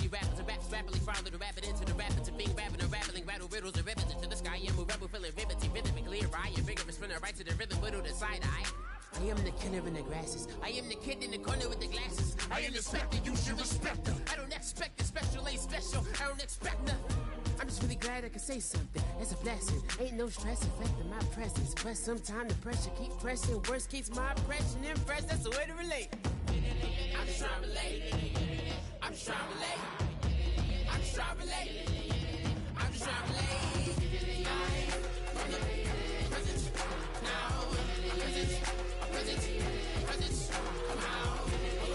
you rappers and raps rapidly follow the rapid into the rapids of being rapping and rattling rattle riddles and rivets into the sky. I'm a rebel feeling rivety, rhythmically right, and vigorous spinner right to the rhythm, widow to side eye. I am the killer in the grasses. I am the kid in the corner with the glasses. I am the specter, you should respect her. I don't expect a special, ain't special. I don't expect nothing. I'm just really glad I can say something. That's a blessing. Ain't no stress affecting my presence. But sometimes the pressure keep pressing. Worst keeps my impression impressed. That's the way to relate. I'm just trying to relate. I'm just trying to relate. I'm just trying to relate. I'm just trying to relate. From the present now. Present, come out. Come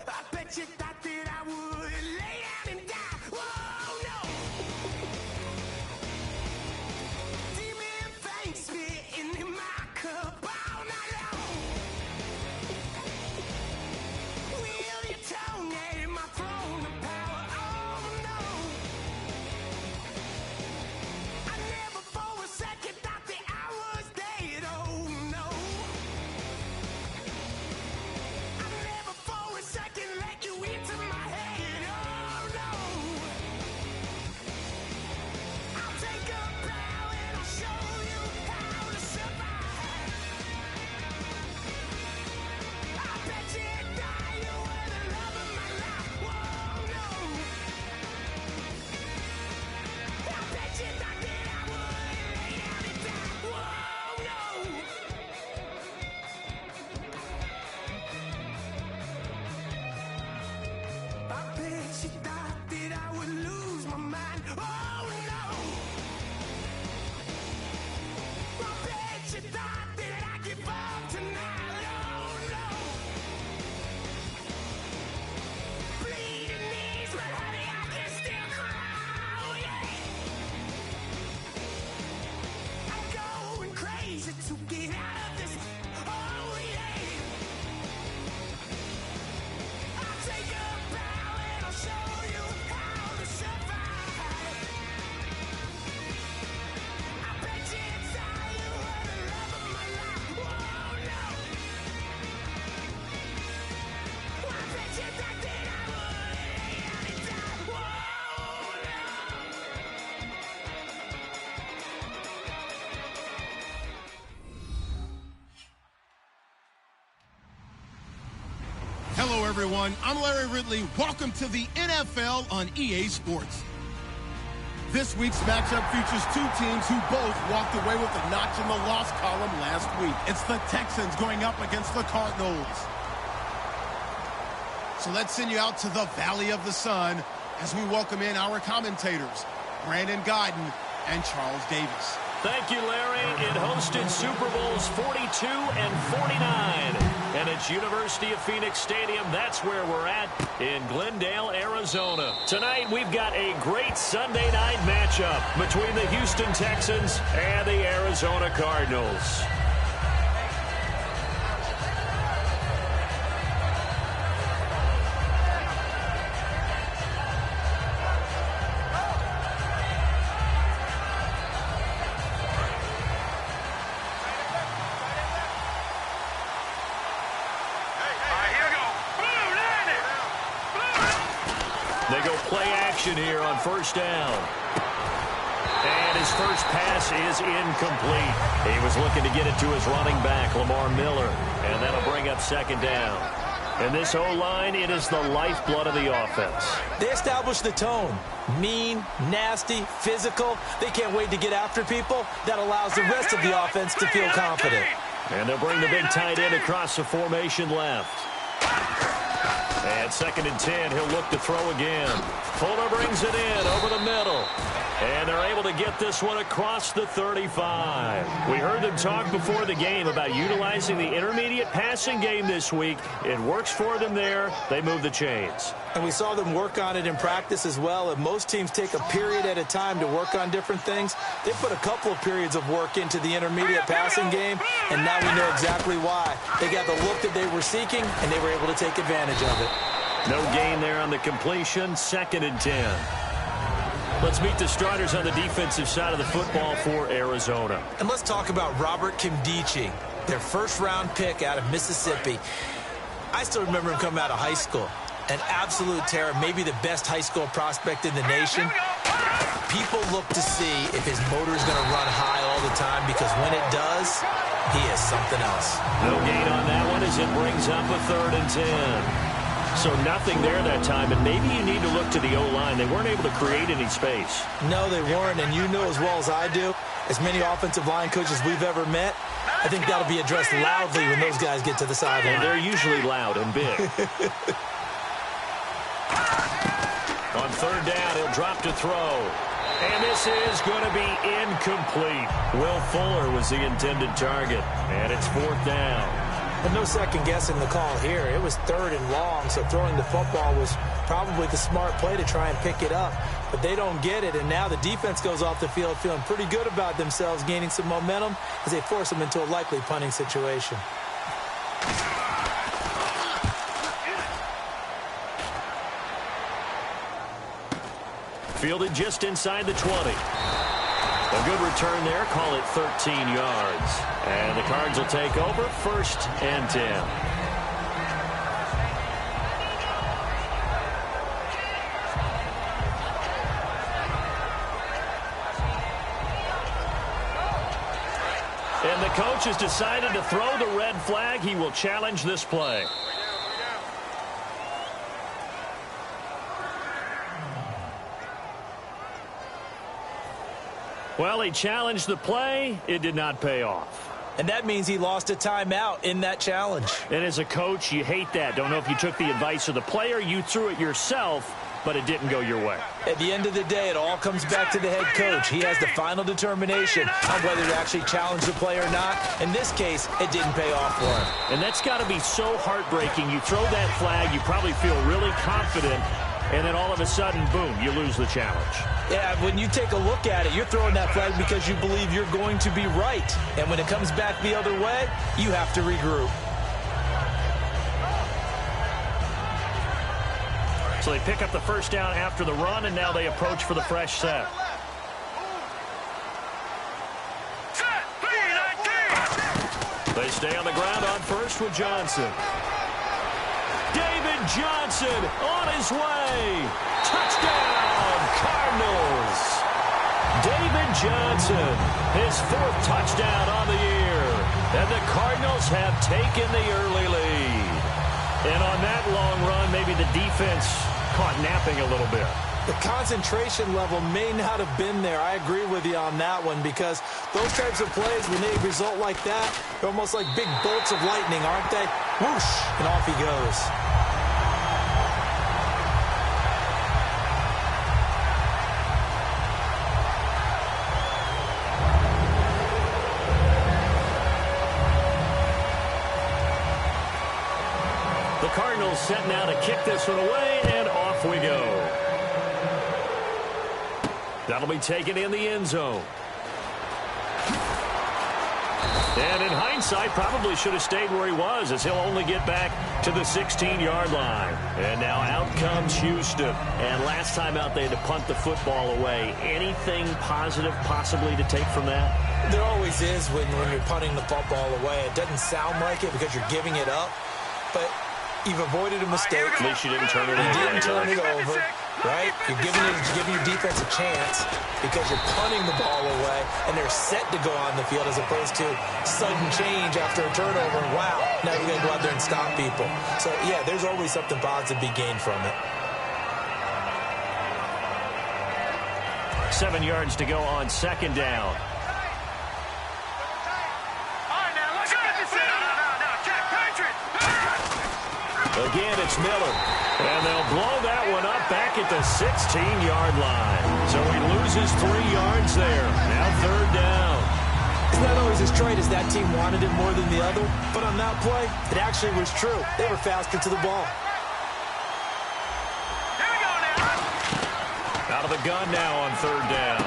I bet you thought that I would lay down and die. Whoa, no. Demon fangs spitting in my cup all night long. Wheel your tongue at my throne of power. Oh, no. I never for a second thought that I was dead. Oh, no. I never for a second let you into my head. Oh, no. I'll take a bow and I'll show you how to survive. I bet you die, you were the love of my life. Whoa, no. I bet you thought that I would lay down and die. Whoa, no. I bet you thought that I would lose my mind. Oh, no. I bet you thought that I'd give up tonight. Oh, no. Bleeding knees, but honey, I can still cry. Oh, yeah. I'm going crazy to get out of this. Oh, yeah. I'll take a bow and I'll show you how to survive. I bet you die, you were the love of my life. Whoa, no. I bet you thought that I would lay down and die. Whoa, no. Hello, everyone. I'm Larry Ridley. Welcome to the NFL on EA Sports. This week's matchup features two teams who both walked away with a notch in the loss column last week. It's the Texans going up against the Cardinals. So let's send you out to the Valley of the Sun as we welcome in our commentators, Brandon Godden and Charles Davis. Thank you, Larry. It hosted Super Bowls 42 and 49. And it's University of Phoenix Stadium. That's where we're at in Glendale, Arizona. Tonight, we've got a great Sunday night matchup between the Houston Texans and the Arizona Cardinals. They go play action here on first down. And his first pass is incomplete. He was looking to get it to his running back, Lamar Miller. And that'll bring up second down. And this O-line, it is the lifeblood of the offense. They establish the tone. Mean, nasty, physical. They can't wait to get after people. That allows the rest of the offense to feel confident. And they'll bring the big tight end across the formation left. And 2nd and 10, he'll look to throw again. Fuller brings it in over the middle. And they're able to get this one across the 35. We heard them talk before the game about utilizing the intermediate passing game this week. It works for them there. They move the chains. And we saw them work on it in practice as well. And most teams take a period at a time to work on different things. They put a couple of periods of work into the intermediate passing game, and now we know exactly why. They got the look that they were seeking, and they were able to take advantage of it. No gain there on the completion. 2nd and 10. Let's meet the starters on the defensive side of the football for Arizona. And let's talk about Robert Kimdichie, their first-round pick out of Mississippi. I still remember him coming out of high school. An absolute terror, maybe the best high school prospect in the nation. People look to see if his motor is going to run high all the time, because when it does, he is something else. No gain on that one as it brings up a 3rd and 10. So nothing there that time, and maybe you need to look to the O-line. They weren't able to create any space. No, they weren't, and you know as well as I do, as many offensive line coaches we've ever met, I think that'll be addressed loudly when those guys get to the sideline. And they're usually loud and big. On 3rd down, he'll drop to throw. And this is going to be incomplete. Will Fuller was the intended target, and it's 4th down. But no second guessing the call here. It was 3rd and long, so throwing the football was probably the smart play to try and pick it up. But they don't get it, and now the defense goes off the field feeling pretty good about themselves, gaining some momentum as they force them into a likely punting situation. Fielded just inside the 20. A good return there. Call it 13 yards. And the Cards will take over 1st and 10. And the coach has decided to throw the red flag. He will challenge this play. Well, he challenged the play. It did not pay off. And that means he lost a timeout in that challenge. And as a coach, you hate that. Don't know if you took the advice of the player, you threw it yourself, but it didn't go your way. At the end of the day, it all comes back to the head coach. He has the final determination on whether to actually challenge the play or not. In this case, it didn't pay off for him. And that's got to be so heartbreaking. You throw that flag, you probably feel really confident, and then all of a sudden, boom, you lose the challenge. Yeah, when you take a look at it, you're throwing that flag because you believe you're going to be right. And when it comes back the other way, you have to regroup. So they pick up the 1st down after the run, and now they approach for the fresh set. They stay on the ground on 1st with Johnson. David Johnson on his way. Touchdown, Cardinals. David Johnson, his 4th touchdown on the year. And the Cardinals have taken the early lead. And on that long run, maybe the defense caught napping a little bit. The concentration level may not have been there. I agree with you on that one, because those types of plays, when they result like that, they're almost like big bolts of lightning, aren't they? Whoosh, and off he goes. The Cardinals set now to kick this one away, and off we go. That'll be taken in the end zone. And in hindsight, probably should have stayed where he was, as he'll only get back to the 16-yard line. And now out comes Houston. And last time out, they had to punt the football away. Anything positive possibly to take from that? There always is when you're punting the football away. It doesn't sound like it because you're giving it up, but you've avoided a mistake. At least you didn't turn it over. You didn't turn it over, right? You're giving your defense a chance because you're punting the ball away, and they're set to go on the field as opposed to sudden change after a turnover. And wow, now you got to go out there and stop people. So, yeah, there's always something positive to be gained from it. 7 yards to go on 2nd down. Again, it's Miller. And they'll blow that one up back at the 16-yard line. So he loses 3 yards there. Now 3rd down. It's not always as straight as that team wanted it more than the other, but on that play, it actually was true. They were faster to the ball. Out of the gun now on 3rd down.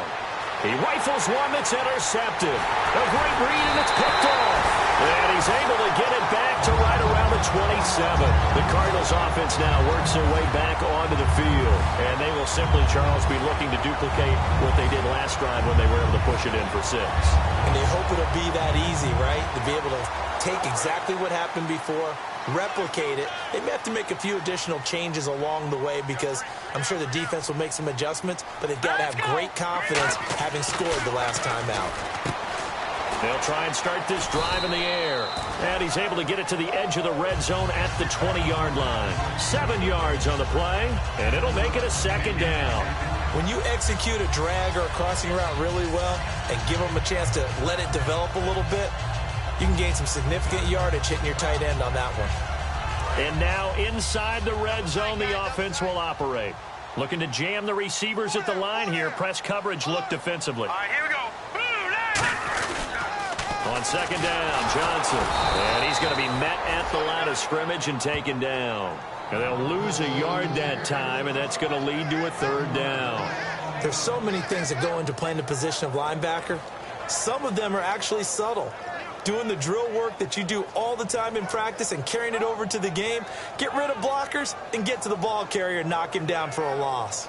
He rifles one that's intercepted. A great read, and it's picked off. And he's able to get it back to right around the 27. The Cardinals offense now works their way back onto the field. And they will simply, Charles, be looking to duplicate what they did last drive when they were able to push it in for 6. And they hope it'll be that easy, right? To be able to take exactly what happened before, replicate it. They may have to make a few additional changes along the way because I'm sure the defense will make some adjustments, but they've got to have great confidence having scored the last time out. They'll try and start this drive in the air. And he's able to get it to the edge of the red zone at the 20-yard line. 7 yards on the play, and it'll make it a 2nd down. When you execute a drag or a crossing route really well and give them a chance to let it develop a little bit, you can gain some significant yardage hitting your tight end on that one. And now inside the red zone, the offense will operate. Looking to jam the receivers at the line here. Press coverage look defensively. All right, here we go. On 2nd down, Johnson. And he's going to be met at the line of scrimmage and taken down. And they'll lose a yard that time, and that's going to lead to a 3rd down. There's so many things that go into playing the position of linebacker. Some of them are actually subtle. Doing the drill work that you do all the time in practice and carrying it over to the game. Get rid of blockers and get to the ball carrier and knock him down for a loss.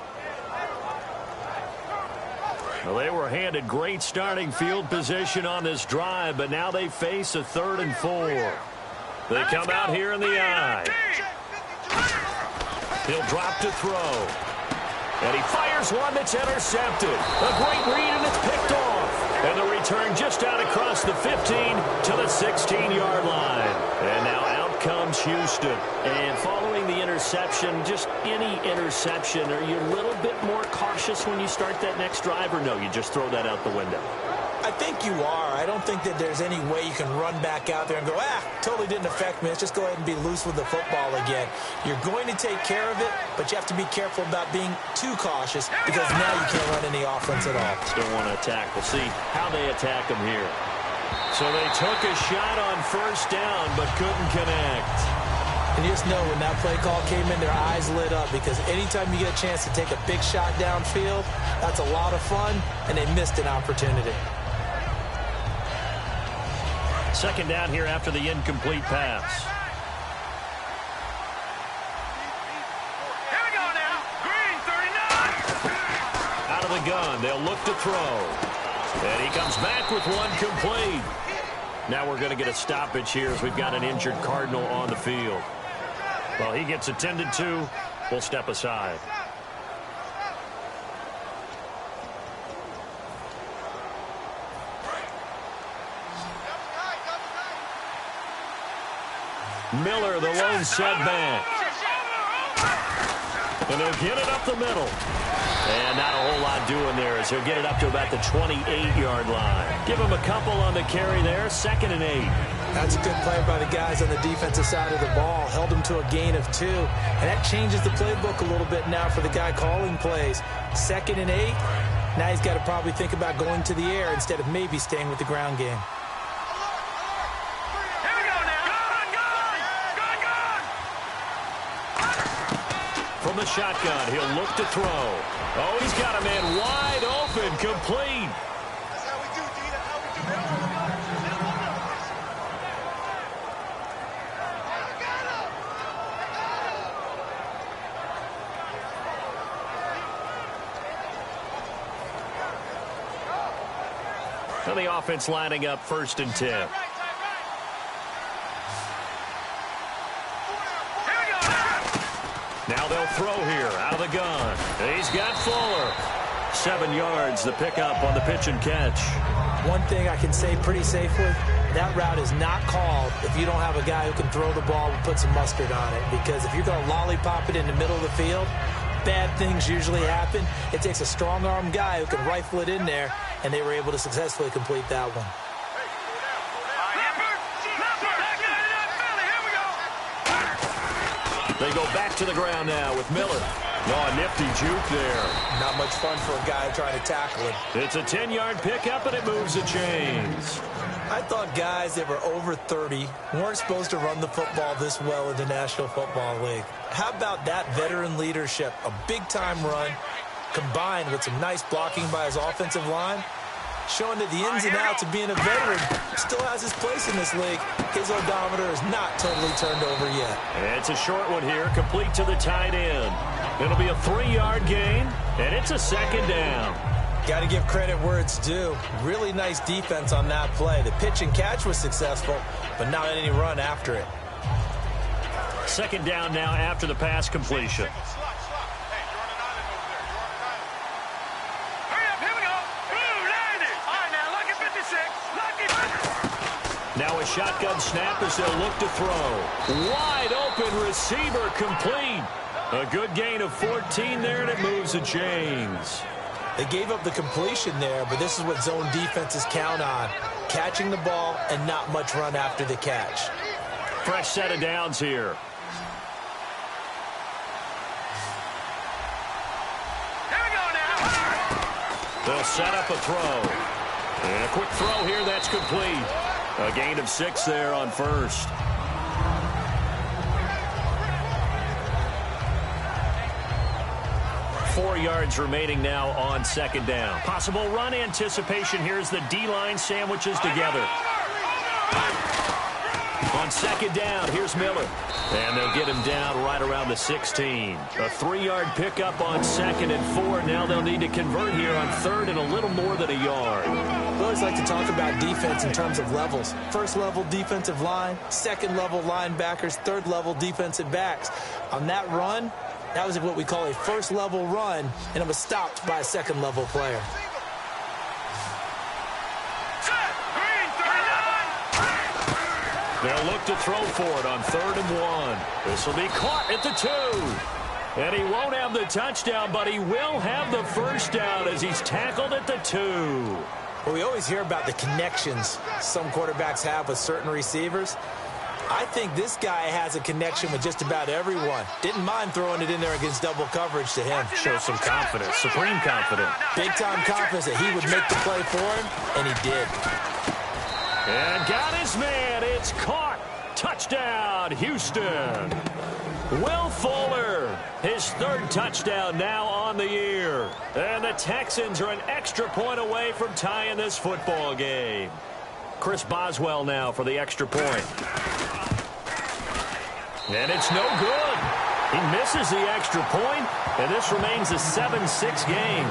Well, they were handed great starting field position on this drive, but now they face a 3rd and 4. They come out here in the I. He'll drop to throw. And he fires one that's intercepted. A great read, and it's picked off. And the return just out across the 15 to the 16-yard line. And now out comes Houston. And following the interception, just any interception, are you a little bit more cautious when you start that next drive, or no, you just throw that out the window? I think you are. I don't think that there's any way you can run back out there and go, totally didn't affect me. Let's just go ahead and be loose with the football again. You're going to take care of it, but you have to be careful about being too cautious because now you can't run any offense at all. Still want to attack. We'll see how they attack them here. So they took a shot on 1st down, but couldn't connect. And you just know when that play call came in, their eyes lit up because anytime you get a chance to take a big shot downfield, that's a lot of fun, and they missed an opportunity. 2nd down here after the incomplete pass. Here we go now. Green, 39. Out of the gun, they'll look to throw. And he comes back with one complete. Now we're going to get a stoppage here as we've got an injured Cardinal on the field. Well, he gets attended to. We'll step aside. Miller, the lone setback. And they'll get it up the middle. And not a whole lot doing there as he'll get it up to about the 28-yard line. Give him a couple on the carry there. 2nd and 8. That's a good play by the guys on the defensive side of the ball. Held him to a gain of 2. And that changes the playbook a little bit now for the guy calling plays. 2nd and 8. Now he's got to probably think about going to the air instead of maybe staying with the ground game. From the shotgun, he'll look to throw. Oh, he's got a man wide open, complete. That's how we do, D. That's how we do. And the offense lining up 1st and 10. Now they'll throw here out of the gun. He's got Fuller. 7 yards, the pickup on the pitch and catch. One thing I can say pretty safely, that route is not called if you don't have a guy who can throw the ball and put some mustard on it. Because if you're going to lollipop it in the middle of the field, bad things usually happen. It takes a strong-arm guy who can rifle it in there, and they were able to successfully complete that one. They go back to the ground now with Miller. Oh, nifty juke there. Not much fun for a guy trying to tackle him. It's a 10-yard pickup, and it moves the chains. I thought guys that were over 30 weren't supposed to run the football this well in the National Football League. How about that veteran leadership? A big-time run combined with some nice blocking by his offensive line, showing that the ins and outs of being a veteran still has his place in this league. His odometer is not totally turned over yet. It's a short one here, complete to the tight end. It'll be a 3-yard gain, and it's a second down. Got to give credit where it's due. Really nice defense on that play. The pitch and catch was successful, but not any run after it. Second down now after the pass completion. Now a shotgun snap as they'll look to throw. Wide open receiver complete. A good gain of 14 there, and it moves the chains. They gave up the completion there, but this is what zone defenses count on. Catching the ball and not much run after the catch. Fresh set of downs here. Here we go now. They'll set up a throw. And a quick throw here, that's complete. A gain of 6 there on first. Four yards remaining now on second down. Possible run anticipation here as the D-line sandwiches together. On second down, here's Miller. And they'll get him down right around the 16. A 3-yard pickup on second and 4. Now they'll need to convert here on third and a little more than a yard. We always like to talk about defense in terms of levels. First level defensive line, second level linebackers, third level defensive backs. On that run, that was what we call a first level run, and it was stopped by a second level player. They'll look to throw for it on 3rd and 1. This will be caught at the 2. And he won't have the touchdown, but he will have the first down as he's tackled at the 2. Well, we always hear about the connections some quarterbacks have with certain receivers. I think this guy has a connection with just about everyone. Didn't mind throwing it in there against double coverage to him. Shows some confidence, supreme confidence. Big-time confidence that he would make the play for him, and he did. And got his man. It's caught. Touchdown, Houston. Will Fuller, his 3rd touchdown now on the year. And the Texans are an extra point away from tying this football game. Chris Boswell now for the extra point. And it's no good. He misses the extra point, and this remains a 7-6 game.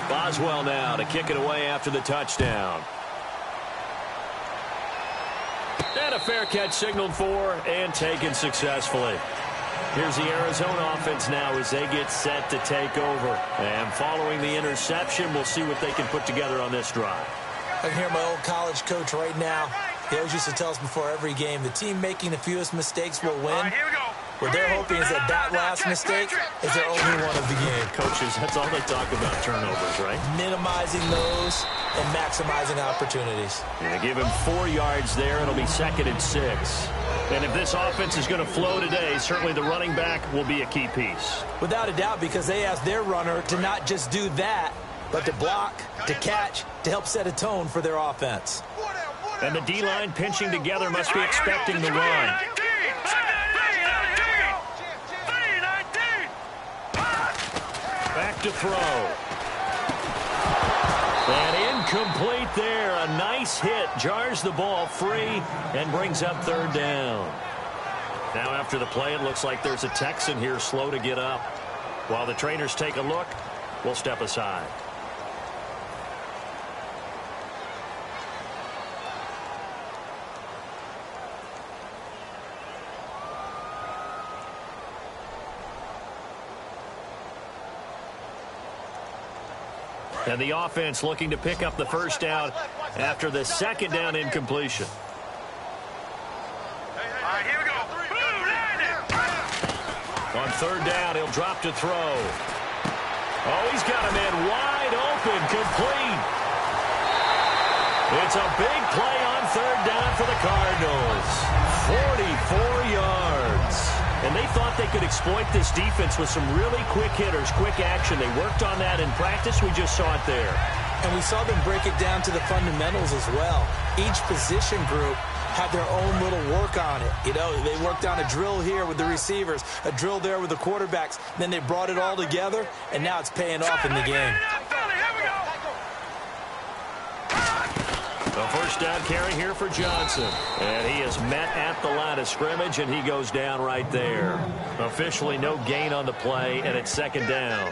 Boswell now to kick it away after the touchdown. And a fair catch signaled for and taken successfully. Here's the Arizona offense now as they get set to take over. And following the interception, we'll see what they can put together on this drive. I can hear my old college coach right now. He always used to tell us before every game, the team making the fewest mistakes will win. Here we go. What they're hoping is that last mistake is their only one of the game. Coaches, that's all they talk about, turnovers, right? Minimizing those and maximizing opportunities. And give him 4 yards there. It'll be 2nd and 6. And if this offense is going to flow today, certainly the running back will be a key piece. Without a doubt, because they asked their runner to not just do that, but to block, to catch, to help set a tone for their offense. And the D-line pinching together must be expecting the run. Back to throw. And incomplete there. A nice hit. Jars the ball free and brings up 3rd down. Now after the play, it looks like there's a Texan here slow to get up. While the trainers take a look, we'll step aside. And the offense looking to pick up the first down after the 2nd down incompletion. All right, here we go. On 3rd down, he'll drop to throw. Oh, he's got a man wide open, complete. It's a big play on third down for the Cardinals. 44 yards. And they thought they could exploit this defense with some really quick hitters, quick action. They worked on that in practice. We just saw it there. And we saw them break it down to the fundamentals as well. Each position group had their own little work on it. You know, they worked on a drill here with the receivers, a drill there with the quarterbacks. Then they brought it all together, and now it's paying off in the game. A first down carry here for Johnson. And he is met at the line of scrimmage, and he goes down right there. Officially no gain on the play, and it's second down.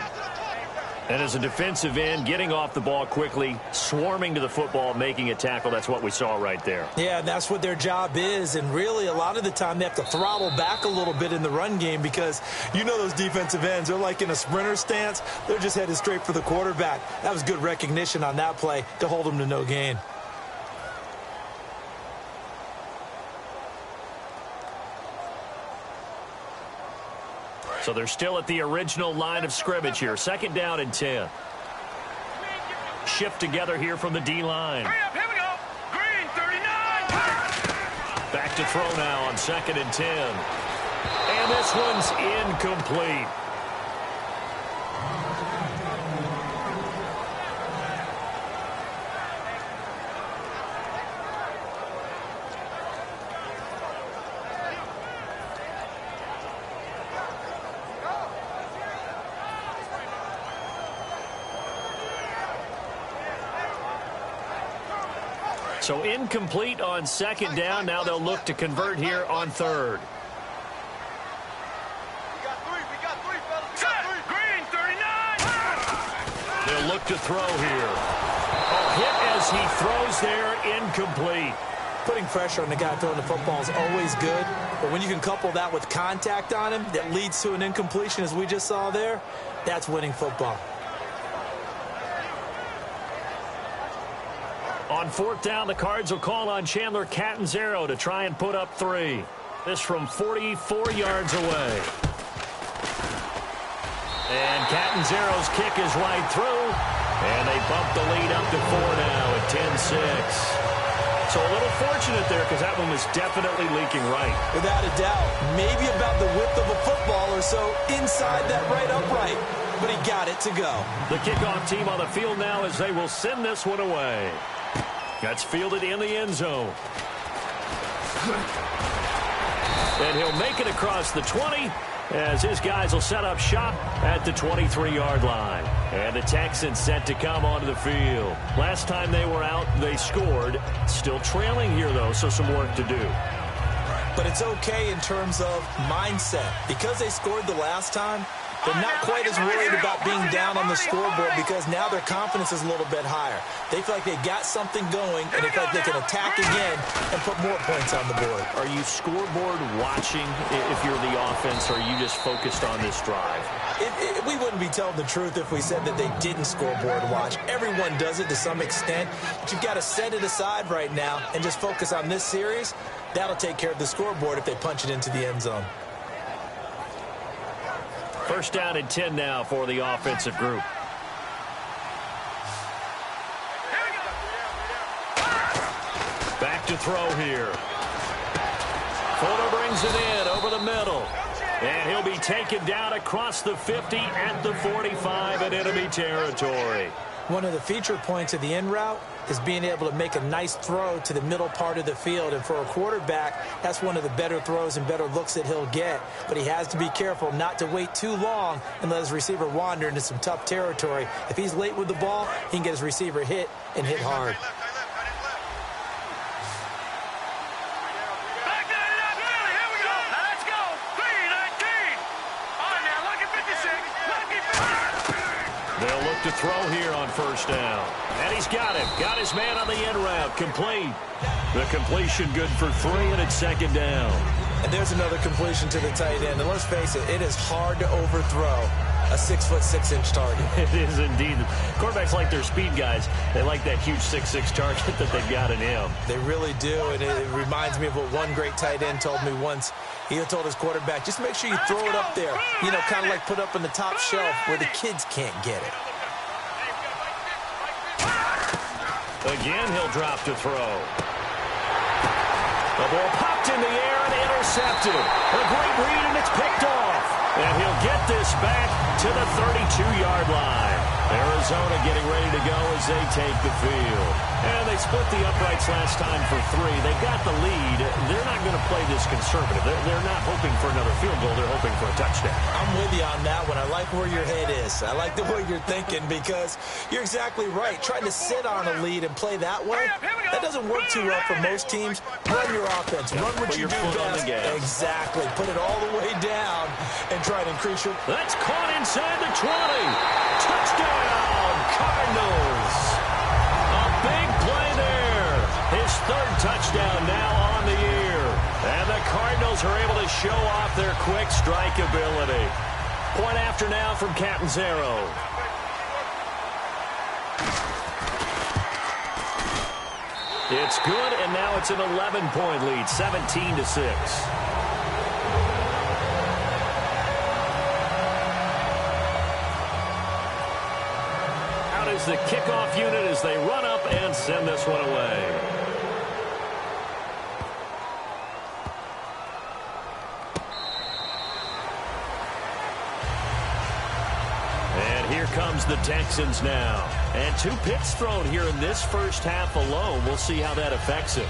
And as a defensive end, getting off the ball quickly, swarming to the football, making a tackle, that's what we saw right there. Yeah, that's what their job is. And really, a lot of the time, they have to throttle back a little bit in the run game because you know those defensive ends, they're like in a sprinter stance. They're just headed straight for the quarterback. That was good recognition on that play to hold them to no gain. So they're still at the original line of scrimmage here. Second down and 10. Shift together here from the D-line. Here we go. Green, 39. Back to throw now on second and 10. And this one's incomplete. So incomplete on second down. Now they'll look to convert here on third. We got three, fellas. Green, 39. They'll look to throw here. Oh, hit as he throws there, incomplete. Putting pressure on the guy throwing the football is always good, but when you can couple that with contact on him that leads to an incompletion, as we just saw there, that's winning football. On fourth down, the Cards will call on Chandler Catanzaro to try and put up 3. This from 44 yards away. And Catanzaro's kick is right through. And they bump the lead up to 4 now at 10-6. So a little fortunate there because that one was definitely leaking right. Without a doubt. Maybe about the width of a football or so inside that right upright. But he got it to go. The kickoff team on the field now as they will send this one away. That's fielded in the end zone. And he'll make it across the 20 as his guys will set up shop at the 23-yard line. And the Texans set to come onto the field. Last time they were out, they scored. Still trailing here, though, so some work to do. But it's okay in terms of mindset. Because they scored the last time, they're not quite as worried about being down on the scoreboard because now their confidence is a little bit higher. They feel like they got something going, and they feel like they can attack again and put more points on the board. Are you scoreboard watching if you're the offense, or are you just focused on this drive? We wouldn't be telling the truth if we said that they didn't scoreboard watch. Everyone does it to some extent, but you've got to set it aside right now and just focus on this series. That'll take care of the scoreboard if they punch it into the end zone. First down and 10 now for the offensive group. Back to throw here. Fuller brings it in over the middle. And he'll be taken down across the 50 at the 45 in enemy territory. One of the feature points of the in route is being able to make a nice throw to the middle part of the field. And for a quarterback, that's one of the better throws and better looks that he'll get. But he has to be careful not to wait too long and let his receiver wander into some tough territory. If he's late with the ball, he can get his receiver hit and hit hard. They'll look to throw here on first down. And he's got him. Got his man on the end route. Complete. The completion good for 3, and it's second down. And there's another completion to the tight end. And let's face it, it is hard to overthrow a 6'6" target. It is indeed. Quarterbacks like their speed guys. They like that huge 6'6" target that they've got in him. They really do, and it reminds me of what one great tight end told me once. He told his quarterback, just make sure you throw it up there. You know, kind of like put up on the top shelf where the kids can't get it. Again, he'll drop to throw. The ball popped in the air and intercepted. A great read, and it's picked off. And he'll get this back to the 32-yard line. Arizona getting ready to go as they take the field. And they split the uprights last time for 3. They got the lead. They're not going to play this conservative. They're not hoping for another field goal. They're hoping for a touchdown. I'm with you on that one. I like where your head is. I like the way you're thinking because you're exactly right. Trying to sit on a lead and play that way, that doesn't work too well for most teams. Run your offense. Run what you do best. Exactly. Put it all the way down and try to increase your... That's caught inside the 20. Touchdown, Cardinals. A big play there. His 3rd touchdown now on the year. And the Cardinals are able to show off their quick strike ability. Point after now from Catanzaro. It's good, and now it's an 11-point lead, 17-6. Is the kickoff unit as they run up and send this one away. And here comes the Texans now. And 2 picks thrown here in this first half alone. We'll see how that affects him.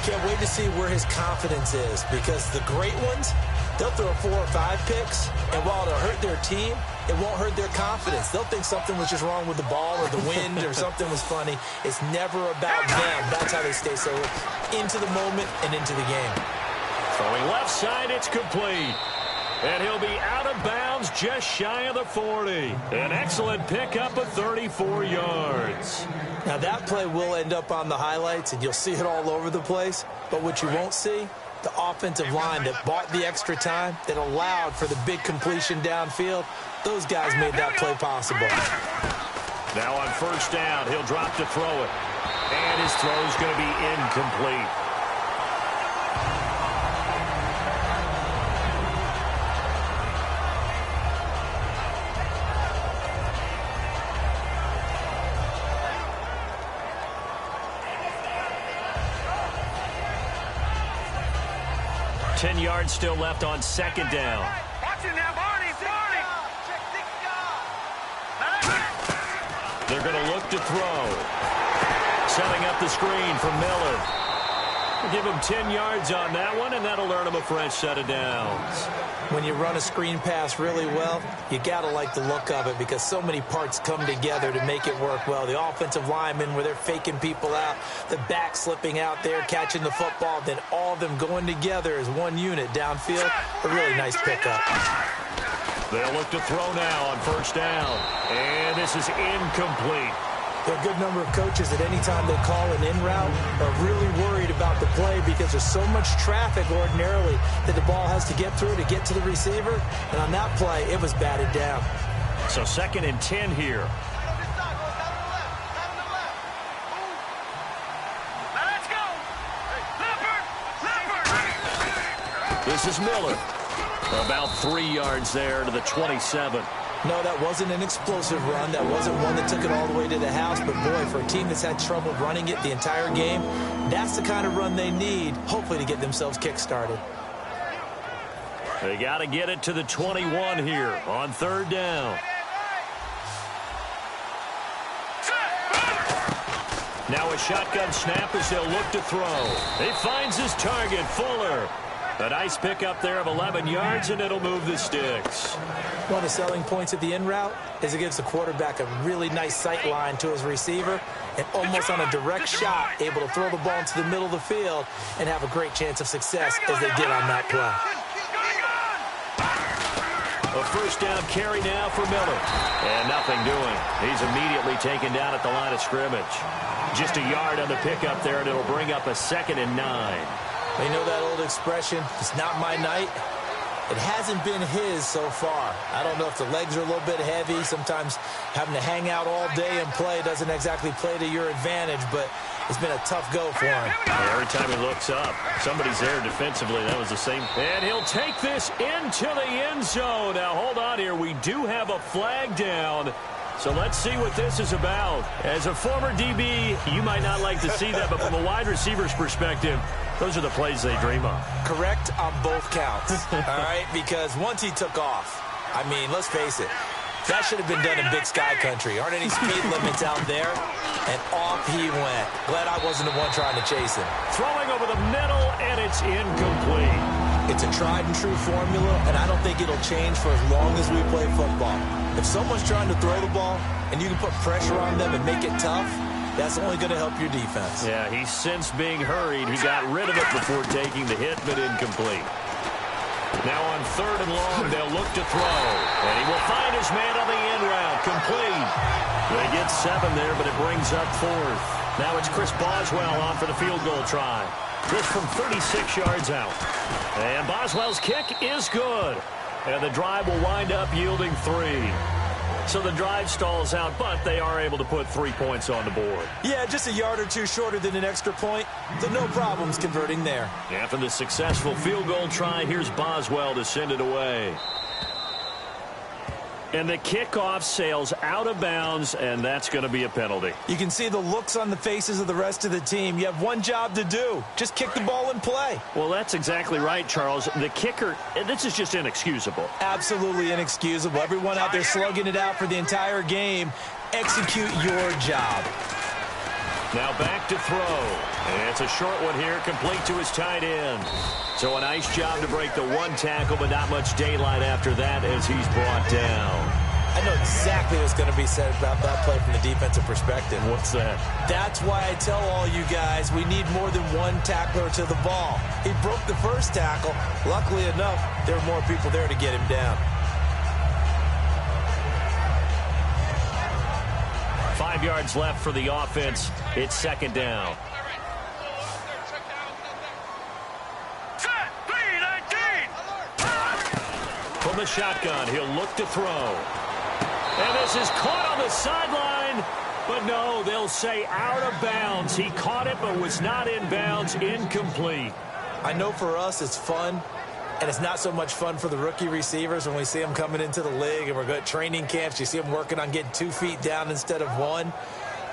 Can't wait to see where his confidence is because the great ones, they'll throw 4 or 5 picks, and while it'll hurt their team, it won't hurt their confidence. They'll think something was just wrong with the ball or the wind or something was funny. It's never about them. That's how they stay so into the moment and into the game. Throwing left side, it's complete. And he'll be out of bounds just shy of the 40. An excellent pickup of 34 yards. Now that play will end up on the highlights, and you'll see it all over the place. But what you won't see, the offensive line that bought the extra time, that allowed for the big completion downfield, those guys made that play possible. Now on first down, he'll drop to throw it. And his throw's going to be incomplete. Ten yards still left on second down. Watch it now, Barney. They're going to look to throw. Setting up the screen for Miller. Give him 10 yards on that one, and that'll earn him a fresh set of downs. When you run a screen pass really well, you got to like the look of it because so many parts come together to make it work well. The offensive linemen, where they're faking people out, the back slipping out there, catching the football, then all of them going together as one unit downfield. A really nice pickup. They'll look to throw now on first down. And this is incomplete. There are a good number of coaches that any time they call an in route are really worried about the play because there's so much traffic ordinarily that the ball has to get through to get to the receiver. And on that play, it was batted down. So 2nd and 10 here. Let's go. Leopard. This is Miller. About 3 yards there to the 27. No, that wasn't an explosive run. That wasn't one that took it all the way to the house. But, boy, for a team that's had trouble running it the entire game, that's the kind of run they need, hopefully, to get themselves kick-started. They got to get it to the 21 here on third down. Now a shotgun snap as they'll look to throw. He finds his target, Fuller. A nice pickup there of 11 yards, and it'll move the sticks. One of the selling points of the in route is it gives the quarterback a really nice sight line to his receiver and almost on a direct shot able to throw the ball into the middle of the field and have a great chance of success as they did on that play. A first down carry now for Miller. And nothing doing. He's immediately taken down at the line of scrimmage. Just a yard on the pickup there, and it'll bring up a 2nd and 9. You know that old expression, it's not my night? It hasn't been his so far. I don't know if the legs are a little bit heavy. Sometimes having to hang out all day and play doesn't exactly play to your advantage, but It's been a tough go for him. Every time he looks up, somebody's there defensively. That was the same. And he'll take this into the end zone. Now, hold on here. We do have a flag down. So let's see what this is about. As a former DB, you might not like to see that, but from a wide receiver's perspective, those are the plays they dream of. Correct on both counts, all right? Because once he took off, I mean, let's face it, that should have been done in Big Sky Country. Aren't any speed limits out there? And off he went. Glad I wasn't the one trying to chase him. Throwing over the middle, and it's incomplete. It's a tried-and-true formula, and I don't think it'll change for as long as we play football. If someone's trying to throw the ball, and you can put pressure on them and make it tough, that's only going to help your defense. Yeah, he sensed being hurried. He got rid of it before taking the hit, but incomplete. Now on 3rd and long, they'll look to throw. And he will find his man on the end route. Complete. They get 7 there, but it brings up 4th. Now it's Chris Boswell on for the field goal try. This from 36 yards out. And Boswell's kick is good. And the drive will wind up yielding 3. So the drive stalls out, but they are able to put 3 points on the board. Yeah, just a yard or two shorter than an extra point. So no problems converting there. After the successful field goal try, here's Boswell to send it away. And the kickoff sails out of bounds, and that's going to be a penalty. You can see the looks on the faces of the rest of the team. You have one job to do. Just kick the ball and play. Well, that's exactly right, Charles. The kicker, this is just inexcusable. Absolutely inexcusable. Everyone out there slugging it out for the entire game. Execute your job. Now back to throw. And it's a short one here, complete to his tight end. So a nice job to break the 1 tackle, but not much daylight after that as he's brought down. I know exactly what's going to be said about that play from the defensive perspective. What's that? That's why I tell all you guys we need more than one tackler to the ball. He broke the first tackle. Luckily enough, there were more people there to get him down. 5 yards left for the offense. It's 2nd down. From the shotgun, he'll look to throw. And this is caught on the sideline. But no, they'll say out of bounds. He caught it but was not in bounds. Incomplete. I know for us it's fun, and it's not so much fun for the rookie receivers when we see them coming into the league and we're going to training camps. You see them working on getting 2 feet down instead of 1.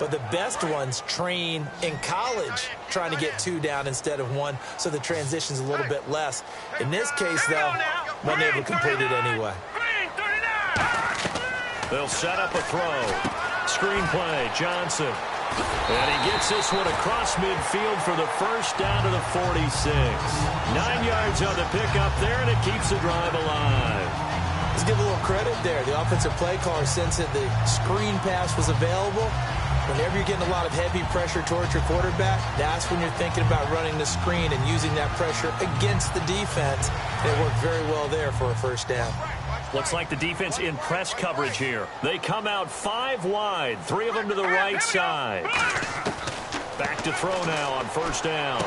But the best ones train in college trying to get 2 down instead of 1, so the transition's a little bit less. In this case, though, wasn't able to complete it anyway. They'll set up a throw. Screen play, Johnson. And he gets this one across midfield for the first down to the 46. 9 yards on the pickup there, and it keeps the drive alive. Let's give a little credit there. The offensive play caller sensed that the screen pass was available. Whenever you're getting a lot of heavy pressure towards your quarterback, that's when you're thinking about running the screen and using that pressure against the defense. It worked very well there for a first down. Looks like the defense in press coverage here. They come out 5 wide, 3 of them to the right side. Back to throw now on 1st down.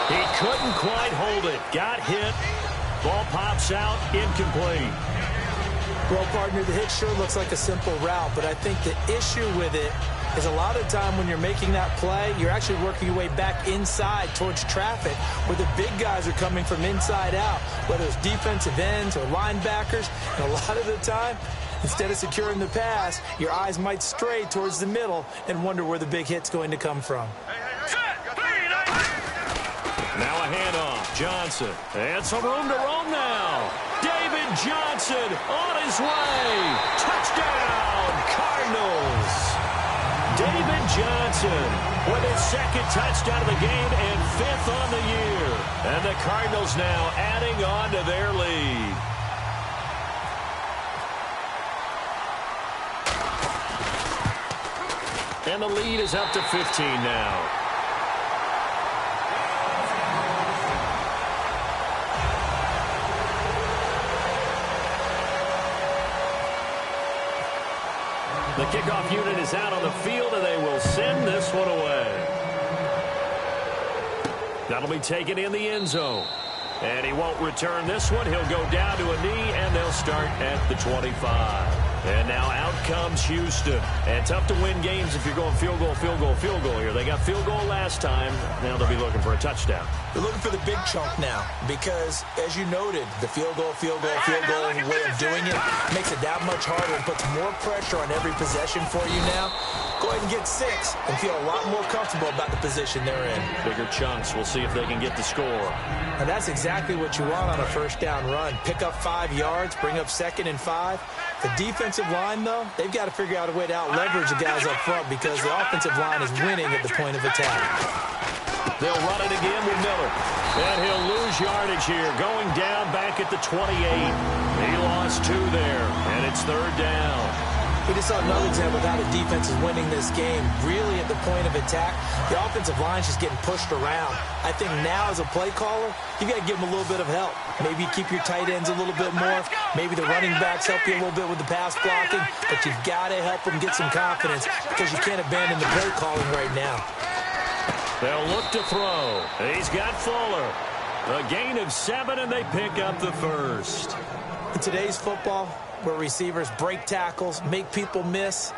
He couldn't quite hold it. Got hit. Ball pops out, incomplete. Well, partner, the hit sure looks like a simple route, but I think the issue with it is a lot of time when you're making that play, you're actually working your way back inside towards traffic where the big guys are coming from inside out, whether it's defensive ends or linebackers. And a lot of the time, instead of securing the pass, your eyes might stray towards the middle and wonder where the big hit's going to come from. Now a handoff. Johnson. And some room to roam now. David Johnson on his way. Touchdown, Cardinals. David Johnson with his 2nd touchdown of the game and 5th on the year. And the Cardinals now adding on to their lead. And the lead is up to 15 now. The kickoff unit is out on the field, and they will send this one away. That'll be taken in the end zone. And he won't return this one. He'll go down to a knee, and they'll start at the 25. And now out comes Houston. And tough to win games if you're going field goal, field goal, field goal here. They got field goal last time. Now they'll be looking for a touchdown. They're looking for the big chunk now because, as you noted, the field goal way of doing it makes it that much harder and puts more pressure on every possession for you now. Go ahead and get 6 and feel a lot more comfortable about the position they're in. Bigger chunks. We'll see if they can get the score. And that's exactly what you want on a first down run. Pick up 5 yards, bring up 2nd and 5. The defensive line, though, they've got to figure out a way to out-leverage the guys up front because the offensive line is winning at the point of attack. They'll run it again with Miller. And he'll lose yardage here, going down back at the 28. He lost 2 there, and it's 3rd down. We just saw another example of how the defense is winning this game. Really at the point of attack, the offensive line is just getting pushed around. I think now as a play caller, you got to give them a little bit of help. Maybe keep your tight ends a little bit more. Maybe the running backs help you a little bit with the pass blocking. But you've got to help them get some confidence because you can't abandon the play calling right now. They'll look to throw. He's got Fuller. A gain of 7, and they pick up the first. In today's football, where receivers break tackles, make people miss,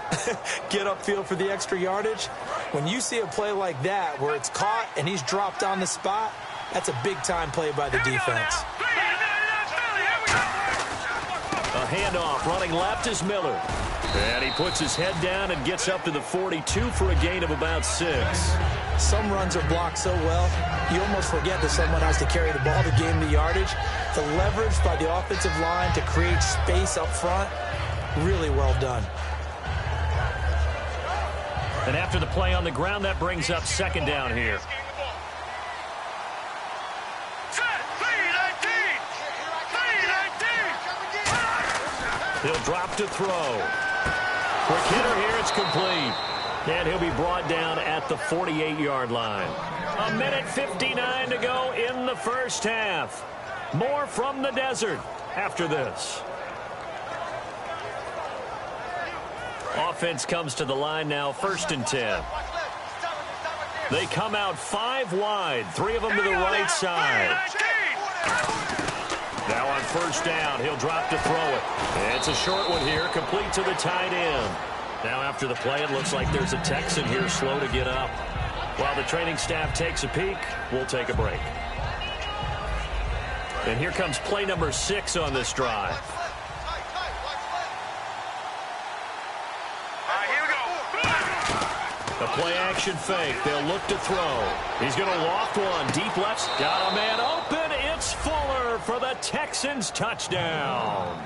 get upfield for the extra yardage, when you see a play like that where it's caught and he's dropped on the spot, that's a big-time play by the defense. A handoff running left is Miller. And he puts his head down and gets up to the 42 for a gain of about 6. Some runs are blocked so well, you almost forget that someone has to carry the ball to gain the yardage. The leverage by the offensive line to create space up front, really well done. And after the play on the ground, that brings up 2nd down here. He'll drop to throw. Quick hitter here, it's complete. And he'll be brought down at the 48-yard line. 1:59 to go in the first half. More from the desert after this. Offense comes to the line now, 1st and 10. They come out 5 wide, 3 of them to the right side. Now on 1st down, he'll drop to throw it. It's a short one here, complete to the tight end. Now after the play, it looks like there's a Texan here slow to get up. While the training staff takes a peek, we'll take a break. And here comes play number 6 on this drive. A play-action fake. They'll look to throw. He's going to loft one. Deep left. Got a man open. It's Fuller for the Texans touchdown.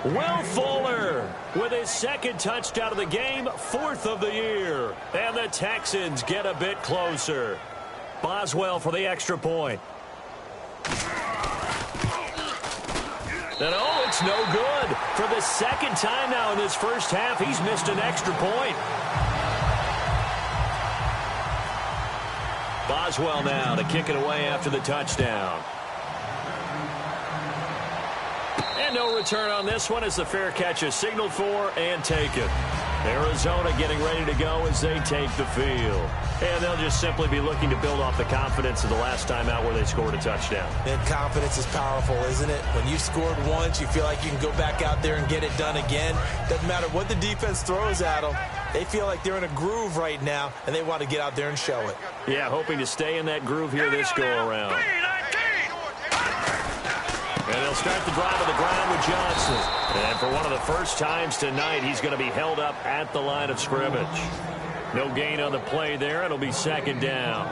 Will Fuller with his 2nd touchdown of the game, 4th of the year. And the Texans get a bit closer. Boswell for the extra point. And oh, it's no good. For the 2nd time now in this first half, he's missed an extra point. Boswell now to kick it away after the touchdown. And no return on this one as the fair catch is signaled for and taken. Arizona getting ready to go as they take the field. And they'll just simply be looking to build off the confidence of the last time out where they scored a touchdown. And confidence is powerful, isn't it? When you've scored once, you feel like you can go back out there and get it done again. Doesn't matter what the defense throws at them. They feel like they're in a groove right now, and they want to get out there and show it. Yeah, hoping to stay in that groove here this go-around. And they'll start the drive on the ground with Johnson. And for one of the first times tonight, he's going to be held up at the line of scrimmage. No gain on the play there. It'll be 2nd down.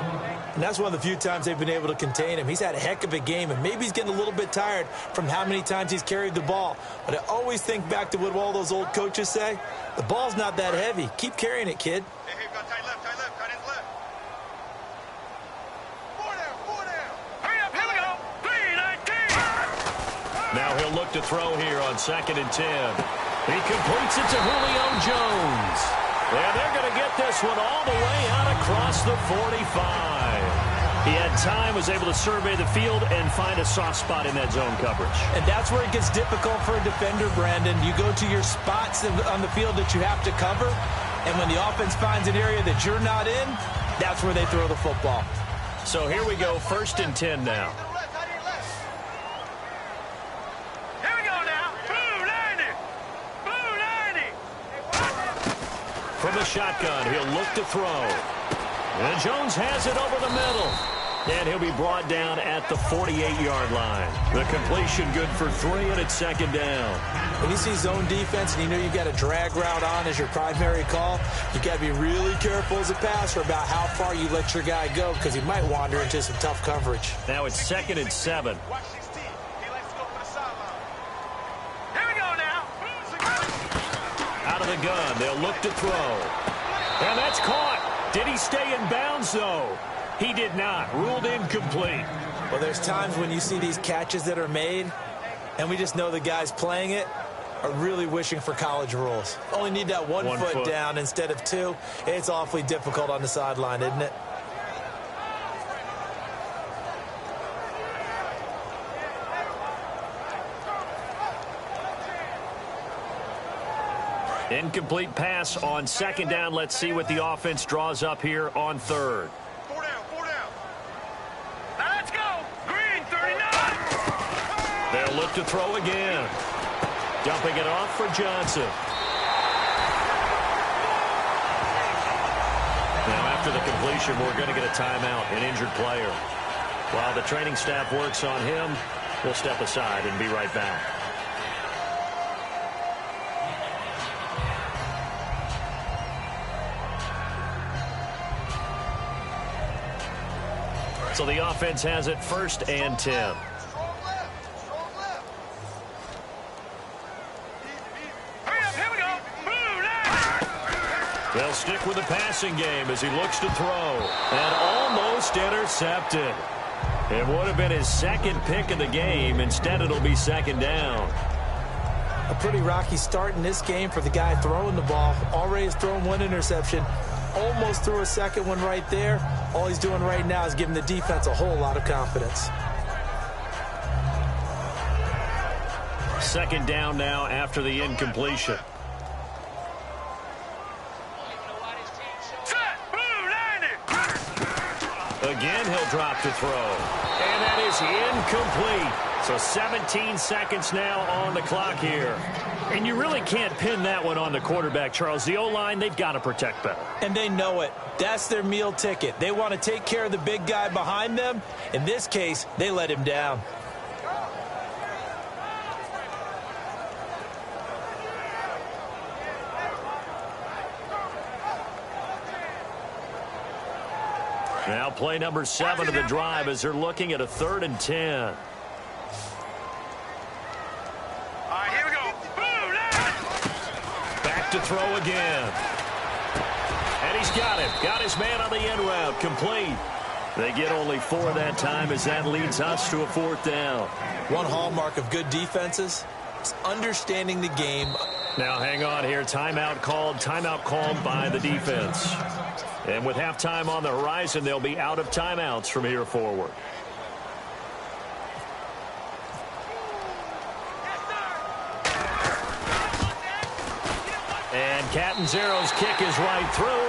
And that's one of the few times they've been able to contain him. He's had a heck of a game, and maybe he's getting a little bit tired from how many times he's carried the ball. But I always think back to what all those old coaches say. The ball's not that heavy. Keep carrying it, kid. Hey, got tight left, tight ends left. 4 down. Hurry up, here we go. 3-19. Now he'll look to throw here on 2nd and 10. He completes it to Julio Jones. And they're going to get this one all the way out across the 45. He had time, was able to survey the field and find a soft spot in that zone coverage. And that's where it gets difficult for a defender, Brandon. You go to your spots on the field that you have to cover, and when the offense finds an area that you're not in, that's where they throw the football. So here we go, 1st and 10 now. Here we go now. 2-90. from the shotgun. He'll look to throw. And Jones has it over the middle. And he'll be brought down at the 48-yard line. The completion good for 3, and it's second down. When you see zone defense and you know you've got a drag route on as your primary call, you got to be really careful as a passer about how far you let your guy go because he might wander into some tough coverage. Now it's 2nd and 7. Watch this team. He likes to go for the sideline. Here we go now. Out of the gun, they'll look to throw. And that's caught. Did he stay in bounds, though? He did not. Ruled incomplete. Well, there's times when you see these catches that are made, and we just know the guys playing it are really wishing for college rules. Only need that one foot down instead of 2. It's awfully difficult on the sideline, isn't it? Incomplete pass on 2nd down. Let's see what the offense draws up here on 3rd. 4 down, 4 down. Now let's go. Green, 39. They'll look to throw again. Dumping it off for Johnson. Now after the completion, we're going to get a timeout, an injured player. While the training staff works on him, we'll step aside and be right back. So the offense has it 1st and 10. Strong left. Strong left. Hurry up, here we go. Move now. They'll stick with the passing game as he looks to throw. And almost intercepted. It would have been his 2nd pick of the game. Instead, it'll be 2nd down. A pretty rocky start in this game for the guy throwing the ball. Already has thrown 1 interception. Almost threw a 2nd one right there. All he's doing right now is giving the defense a whole lot of confidence. 2nd down now after the incompletion. Set. Move, landing. Again, he'll drop to throw. And that is incomplete. So 17 seconds now on the clock here. And you really can't pin that one on the quarterback, Charles. The O-line, they've got to protect better. And they know it. That's their meal ticket. They want to take care of the big guy behind them. In this case, they let him down. Now play number 7 of the drive as they're looking at a 3rd and 10. All right, here we go. Move, landing. Back to throw again. And he's got it. Got his man on the end route. Complete. They get only 4 that time as that leads us to a 4th down. One hallmark of good defenses is understanding the game. Now hang on here. Timeout called by the defense. And with halftime on the horizon, they'll be out of timeouts from here forward. And Catanzero's kick is right through,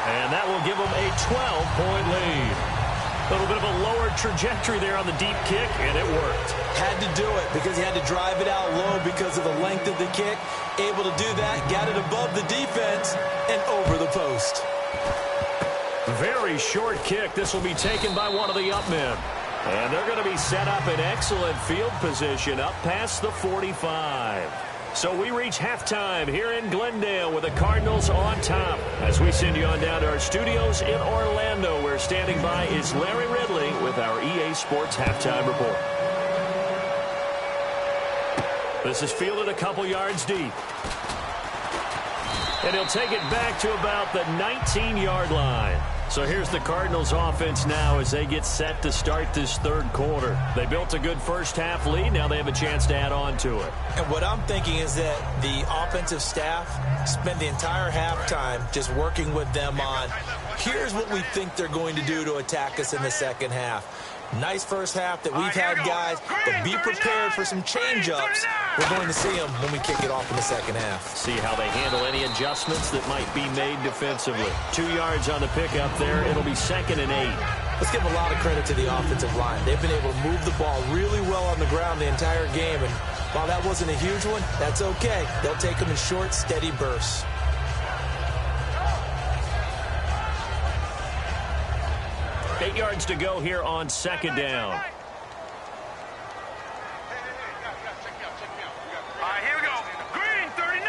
and that will give them a 12-point lead. A little bit of a lower trajectory there on the deep kick, and it worked. Had to do it because he had to drive it out low because of the length of the kick. Able to do that, got it above the defense and over the post. Very short kick. This will be taken by one of the up men. And they're going to be set up in excellent field position up past the 45. So we reach halftime here in Glendale with the Cardinals on top. As we send you on down to our studios in Orlando, where standing by is Larry Ridley with our EA Sports Halftime Report. This is fielded a couple yards deep. And he'll take it back to about the 19-yard line. So here's the Cardinals offense now as they get set to start this 3rd quarter. They built a good first half lead. Now they have a chance to add on to it. And what I'm thinking is that the offensive staff spent the entire halftime just working with them on, here's what we think they're going to do to attack us in the 2nd half. Nice first half that we've had, guys, but be prepared for some change-ups. We're going to see them when we kick it off in the 2nd half. See how they handle any adjustments that might be made defensively. 2 yards on the pickup there. It'll be 2nd and 8. Let's give a lot of credit to the offensive line. They've been able to move the ball really well on the ground the entire game, and while that wasn't a huge one, that's okay. They'll take them in short, steady bursts. 8 yards to go here on second down. All right, here we go. Green, 39.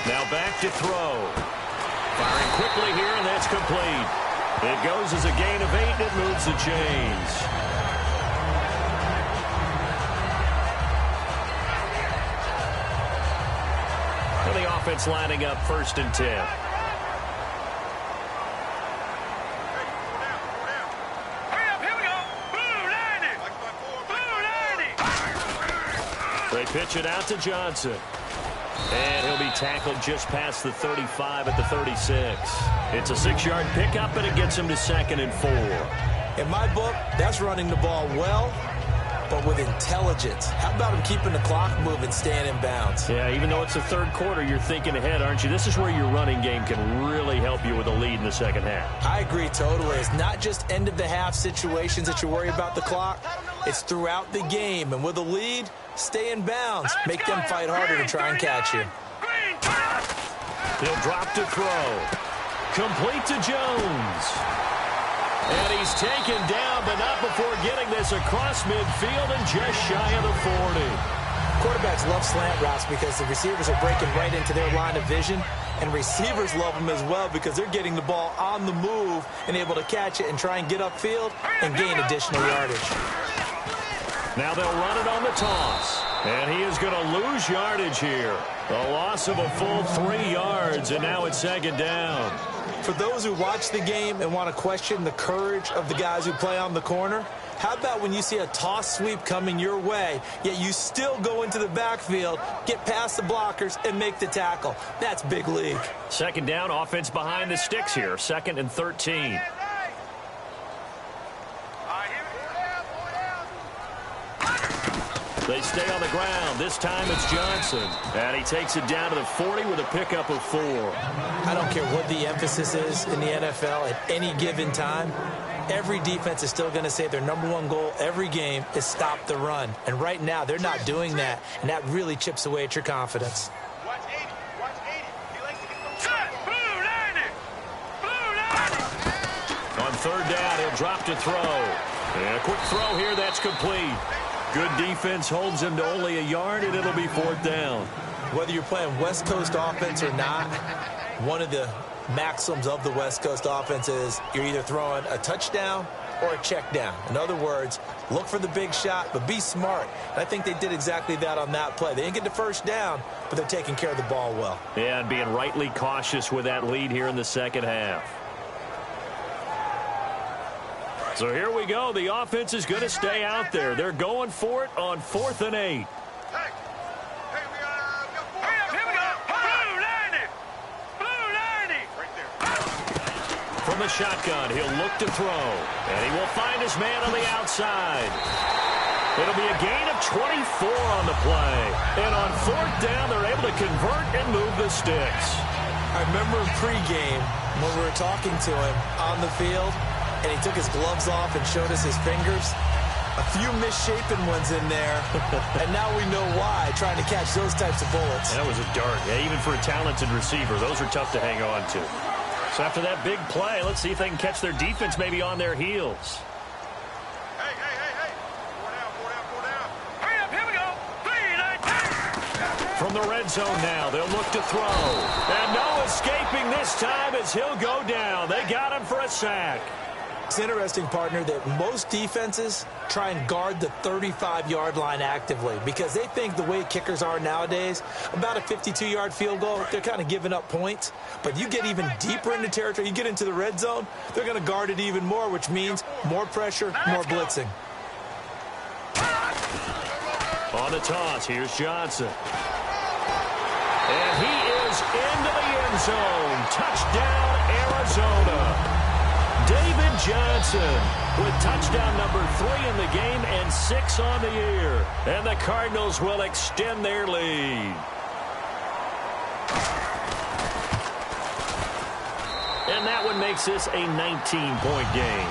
Now back to throw. Firing quickly here, and that's complete. It goes as a gain of 8, and it moves the chains. And the offense lining up 1st and 10. They pitch it out to Johnson. And he'll be tackled just past the 35 at the 36. It's a 6-yard pickup, and it gets him to 2nd and 4. In my book, that's running the ball well, but with intelligence. How about him keeping the clock moving, staying in bounds? Yeah, even though it's the 3rd quarter, you're thinking ahead, aren't you? This is where your running game can really help you with a lead in the second half. I agree totally. It's not just end-of-the-half situations that you worry about the clock. It's throughout the game. And with a lead, stay in bounds. Make them fight harder to try and catch you. He'll drop to throw. Complete to Jones. And he's taken down, but not before getting this across midfield and just shy of the 40. Quarterbacks love slant routes because the receivers are breaking right into their line of vision, and receivers love them as well because they're getting the ball on the move and able to catch it and try and get upfield and gain additional yardage. Now they'll run it on the toss, and he is going to lose yardage here. A loss of a full 3 yards, and now it's 2nd down. For those who watch the game and want to question the courage of the guys who play on the corner, how about when you see a toss sweep coming your way, yet you still go into the backfield, get past the blockers, and make the tackle? That's big league. 2nd down, offense behind the sticks here, 2nd and 13. They stay on the ground. This time it's Johnson. And he takes it down to the 40 with a pickup of 4. I don't care what the emphasis is in the NFL at any given time. Every defense is still going to say their #1 goal every game is stop the run. And right now they're not doing that, and that really chips away at your confidence. Watch 80. Watch 80. He likes to get those set. Blue 90. Blue 90. On 3rd down, he'll drop to throw. And a quick throw here, that's complete. Good defense holds him to only a yard, and it'll be 4th down. Whether you're playing West Coast offense or not, one of the maxims of the West Coast offense is you're either throwing a touchdown or a check down. In other words, look for the big shot, but be smart. And I think they did exactly that on that play. They didn't get the 1st down, but they're taking care of the ball well. Yeah, and being rightly cautious with that lead here in the second half. So here we go. The offense is going to stay out there. They're going for it on 4th and 8. From the shotgun, he'll look to throw. And he will find his man on the outside. It'll be a gain of 24 on the play. And on 4th down, they're able to convert and move the sticks. I remember in pregame when we were talking to him on the field, and he took his gloves off and showed us his fingers. A few misshapen ones in there, and now we know why, trying to catch those types of bullets. That was a dart. Yeah, even for a talented receiver, those are tough to hang on to. So after that big play, let's see if they can catch their defense maybe on their heels. Hey. 4 down. Hurry up, here we go. 3, 9, 10. From the red zone now, they'll look to throw. And no escaping this time as he'll go down. They got him for a sack. It's interesting, partner, that most defenses try and guard the 35-yard line actively because they think the way kickers are nowadays, about a 52-yard field goal, they're kind of giving up points. But you get even deeper into territory, you get into the red zone, they're going to guard it even more, which means more pressure, more blitzing. On the toss, here's Johnson. And he is into the end zone. Touchdown, Arizona. David Johnson with touchdown number 3 in the game and 6 on the year. And the Cardinals will extend their lead. And that one makes this a 19-point game.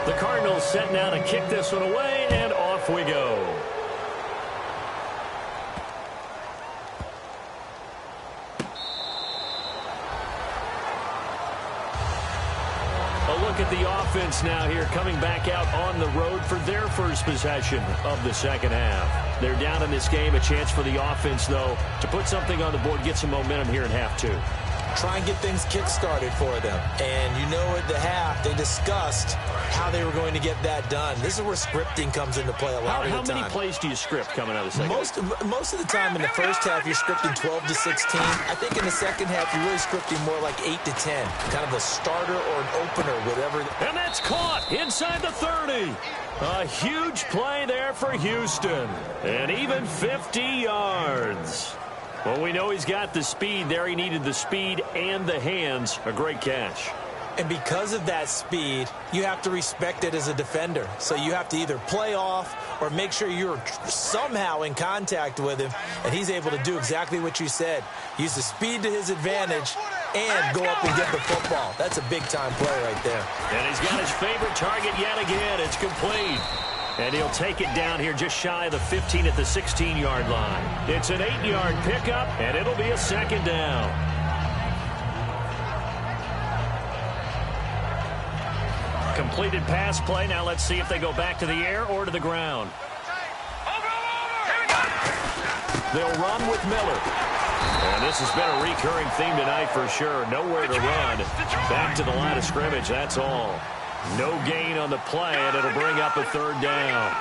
The Cardinals set now to kick this one away, and off we go. look at the offense now here, coming back out on the road for their first possession of the second half. They're down in this game. A chance for the offense, though, to put something on the board, get some momentum here in half two. Try and get things kick-started for them. And you know at the half, they discussed how they were going to get that done. This is where scripting comes into play a lot of the time. How many plays do you script coming out of the second half? Most of the time in the first half, you're scripting 12 to 16. I think in the second half, you're really scripting more like 8 to 10. Kind of a starter or an opener, whatever. And that's caught inside the 30. A huge play there for Houston. And even 50 yards. Well, we know he's got the speed there. He needed the speed and the hands. A great catch. And because of that speed, you have to respect it as a defender. So you have to either play off or make sure you're somehow in contact with him. And he's able to do exactly what you said. Use the speed to his advantage and go up and get the football. That's a big-time play right there. And he's got his favorite target yet again. It's complete. And he'll take it down here just shy of the 15 at the 16-yard line. It's an 8-yard pickup, and it'll be a second down. Completed pass play. Now let's see if they go back to the air or to the ground. They'll run with Miller. And this has been a recurring theme tonight for sure. Nowhere to run. Back to the line of scrimmage, that's all. No gain on the play, and it'll bring up a third down.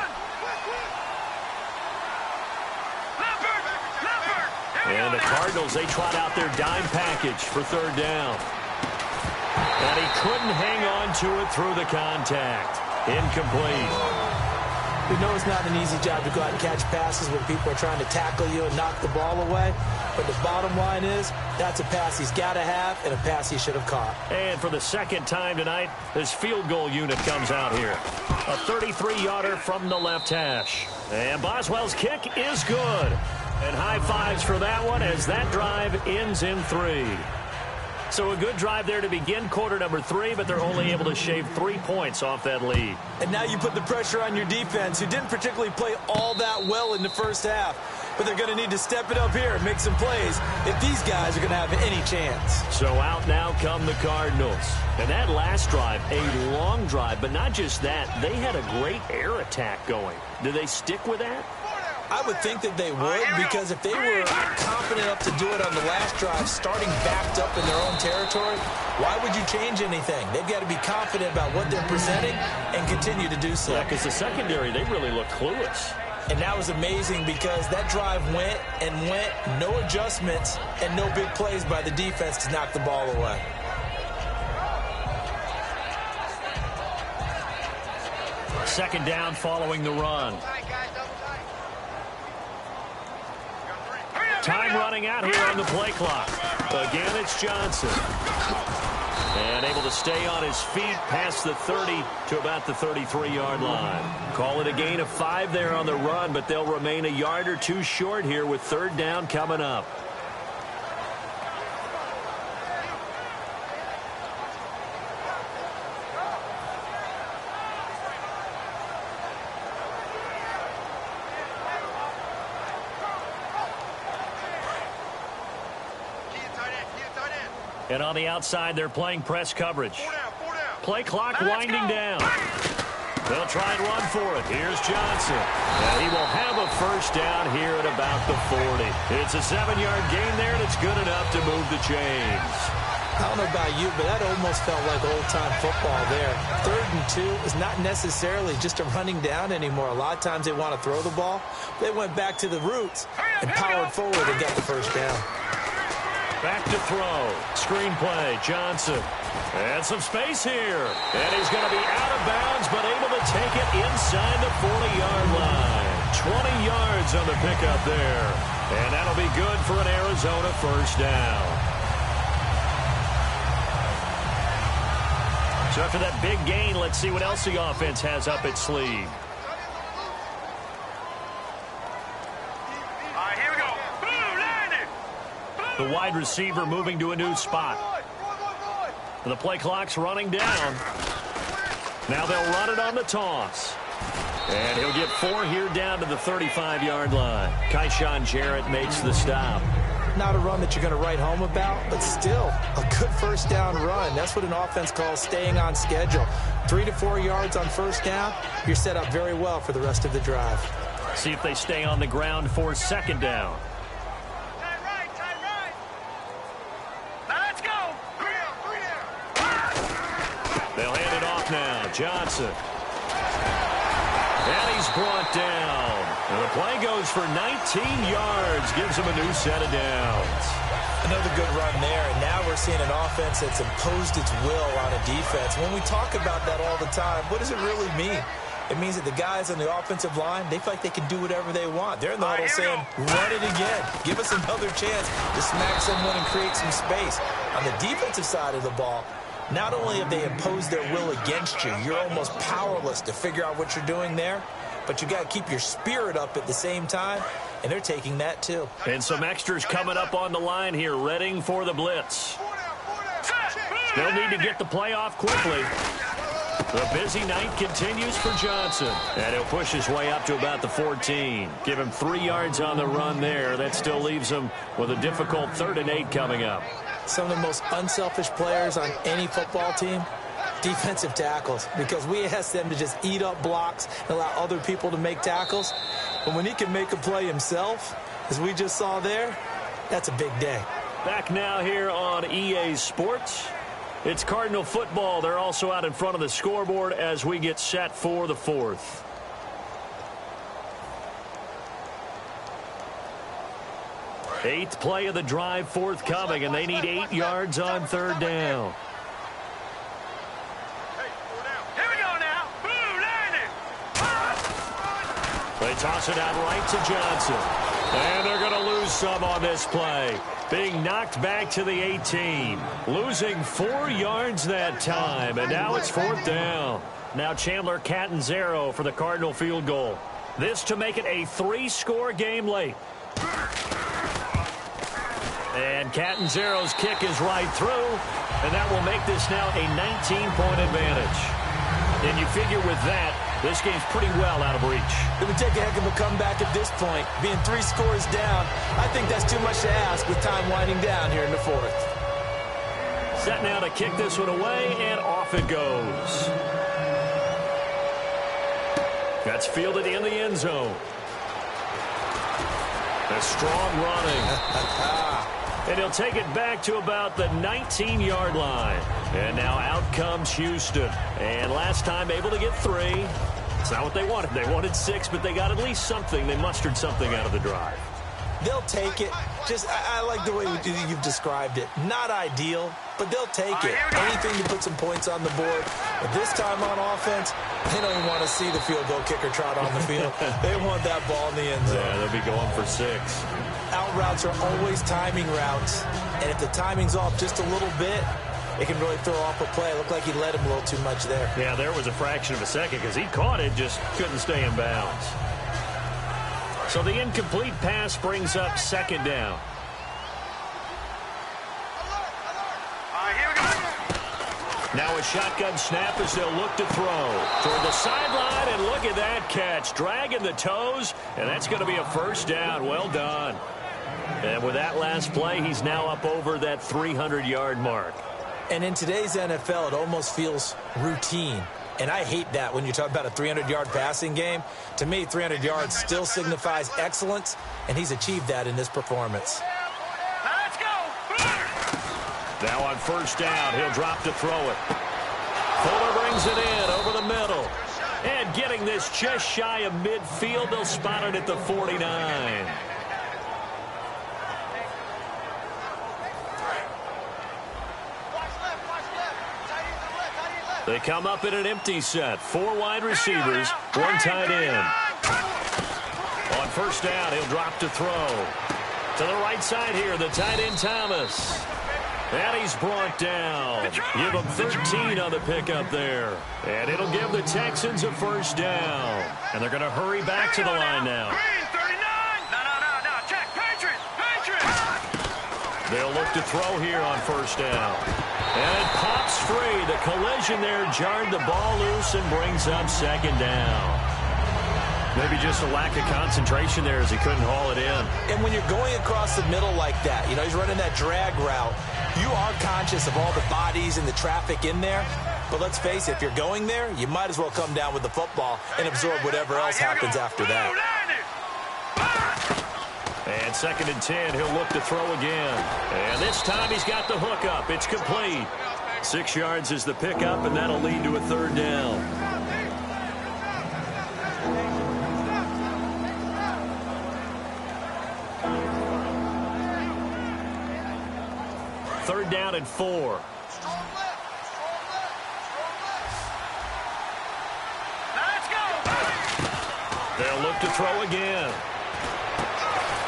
And the Cardinals, they trot out their dime package for third down. And he couldn't hang on to it through the contact. Incomplete. We know it's not an easy job to go out and catch passes when people are trying to tackle you and knock the ball away. But the bottom line is, that's a pass he's got to have and a pass he should have caught. And for the second time tonight, this field goal unit comes out here. A 33-yarder from the left hash. And Boswell's kick is good. And high fives for that one as that drive ends in 3. So a good drive there to begin quarter number 3, but they're only able to shave 3 points off that lead. And now you put the pressure on your defense, who didn't particularly play all that well in the first half. But they're going to need to step it up here and make some plays if these guys are going to have any chance. So out now come the Cardinals. And that last drive, a long drive, but not just that. They had a great air attack going. Do they stick with that? I would think that they would, because if they were confident enough to do it on the last drive, starting backed up in their own territory, why would you change anything? They've got to be confident about what they're presenting and continue to do so. Yeah, because the secondary, they really look clueless. And that was amazing because that drive went and went, no adjustments and no big plays by the defense to knock the ball away. Second down following the run. Time running out here on the play clock. Again, it's Johnson. And able to stay on his feet past the 30 to about the 33-yard line. Call it a gain of 5 there on the run, but they'll remain a yard or 2 short here with third down coming up. And on the outside, they're playing press coverage. Play clock winding down. They'll try and run for it. Here's Johnson. And he will have a first down here at about the 40. It's a 7-yard gain there, and it's good enough to move the chains. I don't know about you, but that almost felt like old-time football there. 3rd and 2 is not necessarily just a running down anymore. A lot of times they want to throw the ball. They went back to the roots and powered forward and got the first down. Back to throw. Screen play. Johnson. And some space here. And he's going to be out of bounds, but able to take it inside the 40-yard line. 20 yards on the pickup there. And that'll be good for an Arizona first down. So after that big gain, let's see what else the offense has up its sleeve. The wide receiver moving to a new spot. The play clock's running down. Now they'll run it on the toss. And he'll get 4 here down to the 35-yard line. Kyshawn Jarrett makes the stop. Not a run that you're going to write home about, but still a good first down run. That's what an offense calls staying on schedule. 3 to 4 yards on first down, you're set up very well for the rest of the drive. See if they stay on the ground for second down. They'll hand it off now. Johnson. And he's brought down. And the play goes for 19 yards. Gives him a new set of downs. Another good run there. And now we're seeing an offense that's imposed its will on a defense. When we talk about that all the time, what does it really mean? It means that the guys on the offensive line, they feel like they can do whatever they want. They're in the huddle saying, run it again. Give us another chance to smack someone and create some space. On the defensive side of the ball, not only have they imposed their will against you, you're almost powerless to figure out what you're doing there, but you got to keep your spirit up at the same time, and they're taking that too. And some extras coming up on the line here, readying for the blitz. They'll need to get the play off quickly. The busy night continues for Johnson, and he'll push his way up to about the 14. Give him 3 yards on the run there. That still leaves him with a difficult 3rd and 8 coming up. Some of the most unselfish players on any football team, defensive tackles, because we ask them to just eat up blocks and allow other people to make tackles. But when he can make a play himself, as we just saw there, that's a big day. Back now here on EA Sports. It's Cardinal football. They're also out in front of the scoreboard as we get set for the 4th. Eighth play of the drive forthcoming, and they need 8 yards on 3rd down. Here we go now. Boom, landing. They toss it out right to Johnson. And they're going to lose some on this play. Being knocked back to the 18. Losing 4 yards that time, and now it's 4th down. Now Chandler Catanzaro for the Cardinal field goal. This to make it a 3-score game late. And Catanzaro's kick is right through, and that will make this now a 19-point advantage. And you figure with that, this game's pretty well out of reach. It would take a heck of a comeback at this point. Being 3 scores down, I think that's too much to ask with time winding down here in the 4th. Set now to kick this one away, and off it goes. That's fielded in the end zone. A strong running. And he'll take it back to about the 19-yard line. And now out comes Houston. And last time able to get 3. It's not what they wanted. They wanted 6, but they got at least something. They mustered something out of the drive. They'll take it. Just, I like the way you've described it. Not ideal, but they'll take it. Anything to put some points on the board. But this time on offense, they don't even want to see the field goal kicker trot on the field. They want that ball in the end zone. Yeah, they'll be going for 6. Out routes are always timing routes. And if the timing's off just a little bit, it can really throw off a play. It looked like he let him a little too much there. Yeah, there was a fraction of a second because he caught it, just couldn't stay in bounds. So the incomplete pass brings up 2nd down. Here we go. Now a shotgun snap as they'll look to throw. Toward the sideline, and look at that catch. Dragging the toes, and that's going to be a 1st down. Well done. And with that last play, he's now up over that 300-yard mark. And in today's NFL, it almost feels routine. And I hate that when you talk about a 300-yard passing game. To me, 300 yards still signifies excellence, and he's achieved that in this performance. Now let's go. Now on 1st down, he'll drop to throw it. Fuller brings it in over the middle. And getting this just shy of midfield, they'll spot it at the 49. They come up in an empty set. 4 wide receivers, 1 tight end. On 1st down, he'll drop to throw. To the right side here, the tight end Thomas. And he's brought down. Give him 13 on the pickup there. And it'll give the Texans a 1st down. And they're going to hurry back to the line now. Green, 39. No. Check. Patriots. They'll look to throw here on 1st down. And it pops free. The collision there jarred the ball loose and brings up 2nd down. Maybe just a lack of concentration there as he couldn't haul it in. And when you're going across the middle like that, you know, he's running that drag route, you are conscious of all the bodies and the traffic in there. But let's face it, if you're going there, you might as well come down with the football and absorb whatever else happens after that. And 2nd and 10, he'll look to throw again. And this time he's got the hook up. It's complete. 6 yards is the pickup, and that'll lead to a 3rd down. Third down and 4. They'll look to throw again.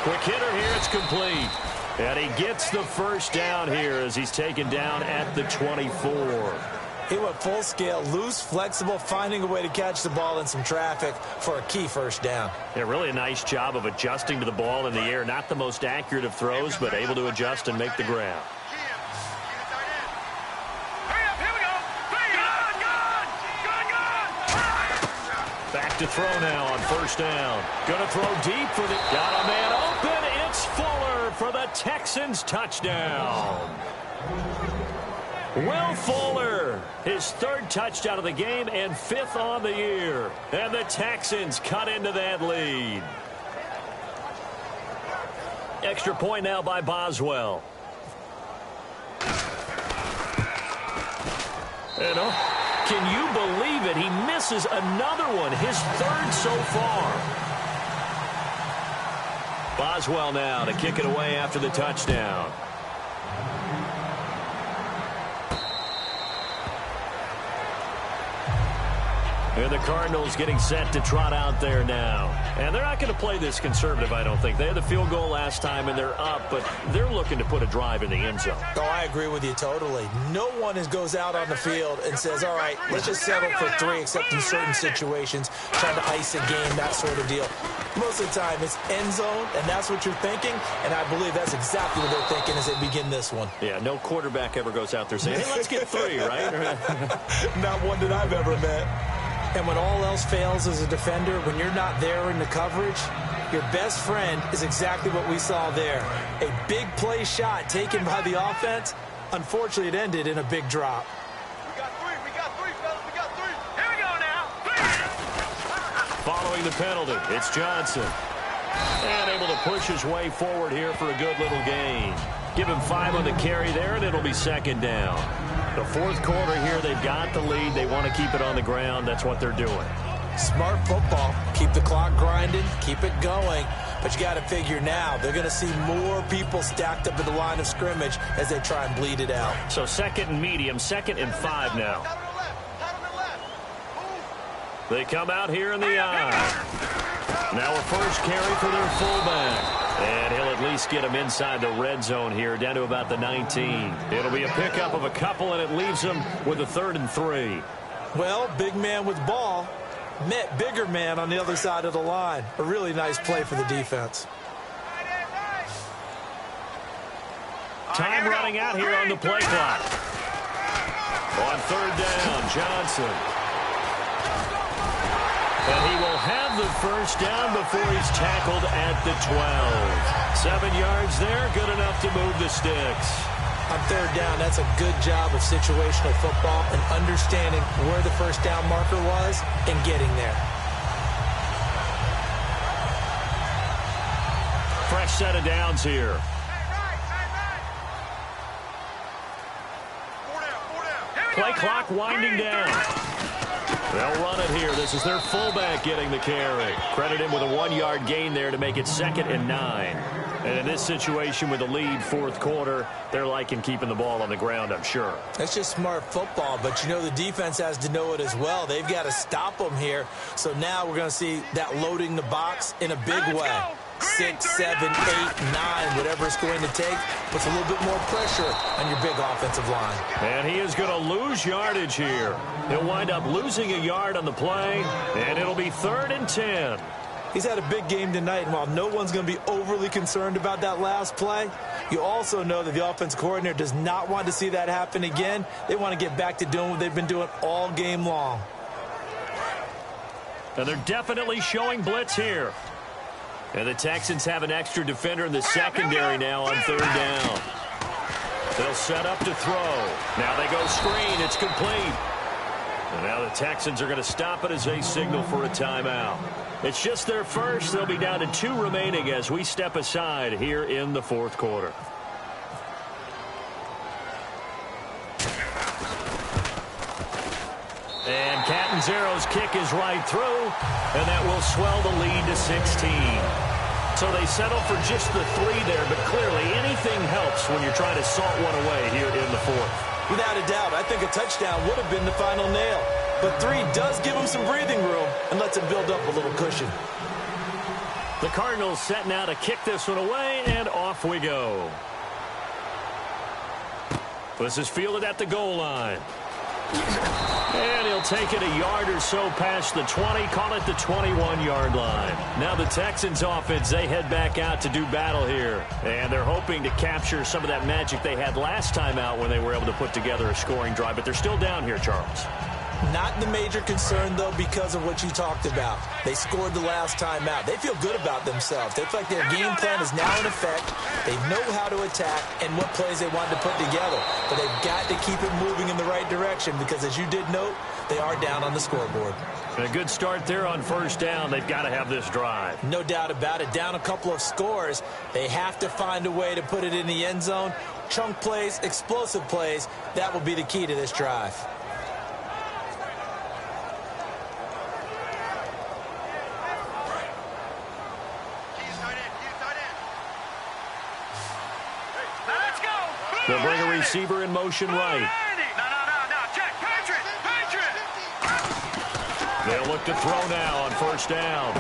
Quick hitter here, it's complete. And he gets the 1st down here as he's taken down at the 24. He went full scale, loose, flexible, finding a way to catch the ball in some traffic for a key 1st down. Yeah, really a nice job of adjusting to the ball in the air. Not the most accurate of throws, but able to adjust and make the grab. Back to throw now on 1st down. Gonna throw deep for the... Got a man open. It's Fuller for the Texans touchdown. Will Fuller, his 3rd touchdown of the game and 5th on the year. And the Texans cut into that lead. Extra point now by Boswell. And can you believe it? He misses another one, his 3rd so far. Boswell now to kick it away after the touchdown. And the Cardinals getting set to trot out there now. And they're not going to play this conservative, I don't think. They had the field goal last time, and they're up, but they're looking to put a drive in the end zone. Oh, I agree with you totally. No one goes out on the field and says, all right, let's just settle for 3, except in certain situations, trying to ice a game, that sort of deal. Most of the time, it's end zone, and that's what you're thinking, and I believe that's exactly what they're thinking as they begin this one. Yeah, no quarterback ever goes out there saying, hey, let's get 3, right? Not one that I've ever met. And when all else fails as a defender, when you're not there in the coverage, your best friend is exactly what we saw there. A big play shot taken by the offense. Unfortunately, it ended in a big drop. We got 3, fellas, we got 3. Here we go now. 3. Following the penalty, it's Johnson. And able to push his way forward here for a good little gain. Give him 5 on the carry there, and it'll be 2nd down. The 4th quarter here, they've got the lead. They want to keep it on the ground. That's what they're doing. Smart football. Keep the clock grinding. Keep it going. But you got to figure now, they're going to see more people stacked up at the line of scrimmage as they try and bleed it out. So 2nd and medium, 2nd and 5 now. They come out here in the eye. Now a first carry for their fullback. And he'll at least get him inside the red zone here, down to about the 19. It'll be a pickup of a couple, and it leaves him with a 3rd and 3. Well, big man with ball met bigger man on the other side of the line. A really nice play for the defense. Time running out here on the play clock. On 3rd down, Johnson. And he will have the 1st down before he's tackled at the 12. 7 yards there, good enough to move the sticks. On 3rd down, that's a good job of situational football and understanding where the 1st down marker was and getting there. Fresh set of downs here. Play clock winding down. They'll run it here. This is their fullback getting the carry. Credit him with a 1-yard gain there to make it 2nd and 9. And in this situation with the lead 4th quarter, they're liking keeping the ball on the ground, I'm sure. That's just smart football, but you know the defense has to know it as well. They've got to stop them here. So now we're going to see that loading the box in a big way. 6, 7, 8, 9, whatever it's going to take, puts a little bit more pressure on your big offensive line. And he is going to lose yardage here. He'll wind up losing a yard on the play, and it'll be 3rd and 10. He's had a big game tonight, and while no one's going to be overly concerned about that last play, you also know that the offense coordinator does not want to see that happen again. They want to get back to doing what they've been doing all game long. And they're definitely showing blitz here. And the Texans have an extra defender in the secondary now on third down. They'll set up to throw. Now they go screen. It's complete. And now the Texans are going to stop it as they signal for a timeout. It's just their first. They'll be down to 2 remaining as we step aside here in the fourth quarter. And Catanzaro's kick is right through, and that will swell the lead to 16. So they settle for just the 3 there, but clearly anything helps when you're trying to salt one away here in the fourth. Without a doubt, I think a touchdown would have been the final nail. But 3 does give them some breathing room and lets them build up a little cushion. The Cardinals set now to kick this one away, and off we go. This is fielded at the goal line. And he'll take it a yard or so past the 20, call it the 21-yard line. Now the Texans offense, they head back out to do battle here. And they're hoping to capture some of that magic they had last time out when they were able to put together a scoring drive. But they're still down here, Charles. Not the major concern, though, because of what you talked about. They scored the last time out. They feel good about themselves. They feel like their game plan is now in effect. They know how to attack and what plays they want to put together. But they've got to keep it moving in the right direction because, as you did note, they are down on the scoreboard. A good start there on first down. They've got to have this drive. No doubt about it. Down a couple of scores. They have to find a way to put it in the end zone. Chunk plays, explosive plays. That will be the key to this drive. They'll bring a receiver in motion right. No, check. Patriot. They'll look to throw now on first down.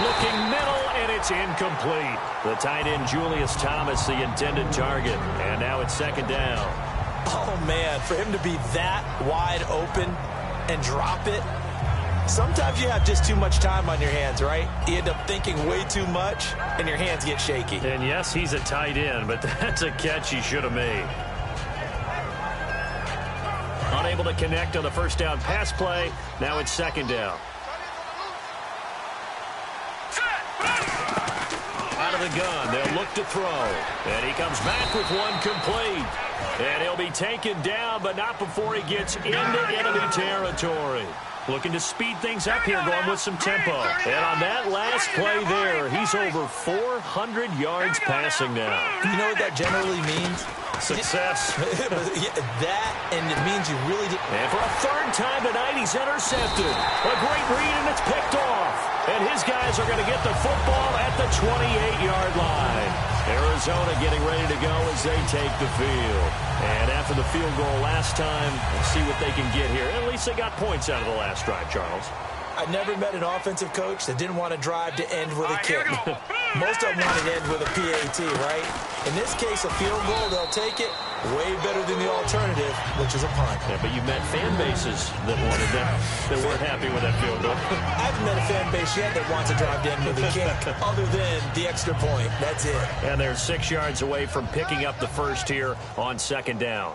Looking middle, and it's incomplete. The tight end, Julius Thomas, the intended target. And now it's second down. Oh, man, for him to be that wide open and drop it. Sometimes you have just too much time on your hands, right? You end up thinking way too much, and your hands get shaky. And yes, he's a tight end, but that's a catch he should have made. Unable to connect on the first down pass play. Now it's second down. Out of the gun, they'll look to throw. And he comes back with one complete. And he'll be taken down, but not before he gets into enemy territory. Looking to speed things up here, going with some tempo. And on that last play there, he's over 400 yards passing now. You know what that generally means? Success. That, and it means you really did. And for a third time tonight, he's intercepted. A great read, and it's picked off. And his guys are going to get the football at the 28-yard line. Arizona getting ready to go as they take the field. And after the field goal last time, we'll see what they can get here. At least they got points out of the last drive, Charles. I never met an offensive coach that didn't want to drive to end with a kick. Most of them want to end with a PAT, right? In this case, a field goal, they'll take it. Way better than the alternative, which is a punt. Yeah, but you met fan bases that wanted that, that weren't happy with that field goal. I haven't met a fan base yet that wants to drive to end with a kick, other than the extra point. That's it. And they're 6 yards away from picking up the first here on second down.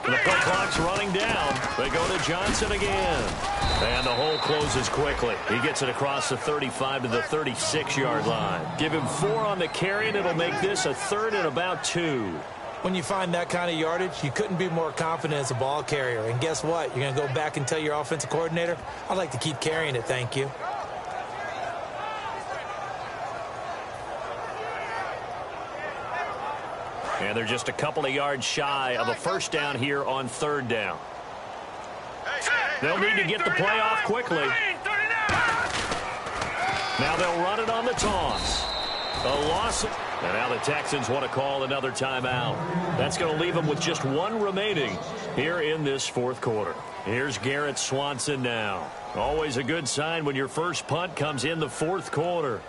The play clock's running down. They go to Johnson again. And the hole closes quickly. He gets it across the 35 to the 36-yard line. Give him 4 on the carry, and it'll make this a third and about 2. When you find that kind of yardage, you couldn't be more confident as a ball carrier. And guess what? You're going to go back and tell your offensive coordinator, I'd like to keep carrying it, thank you. And they're just a couple of yards shy of a first down here on third down. They'll need to get the play off quickly. Now they'll run it on the toss. A loss. And now the Texans want to call another timeout. That's going to leave them with just 1 remaining here in this fourth quarter. Here's Garrett Swanson now. Always a good sign when your first punt comes in the fourth quarter.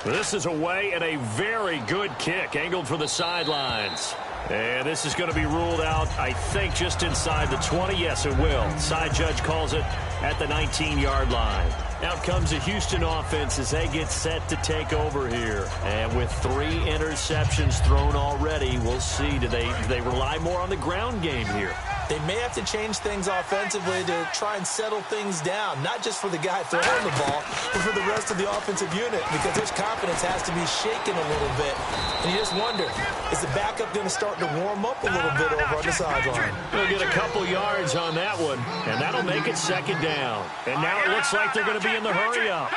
This is away and a very good kick angled for the sidelines. And this is going to be ruled out, I think, just inside the 20. Yes, it will. Side judge calls it at the 19-yard line. Out comes the Houston offense as they get set to take over here. And with 3 interceptions thrown already, we'll see. Do they rely more on the ground game here? They may have to change things offensively to try and settle things down, not just for the guy throwing the ball, but for the rest of the offensive unit, because his confidence has to be shaken a little bit. And you just wonder, is the backup going to start to warm up a little bit over on the sideline? They'll get a couple yards on that one, and that'll make it second down. And now it looks like they're going to be in the hurry-up.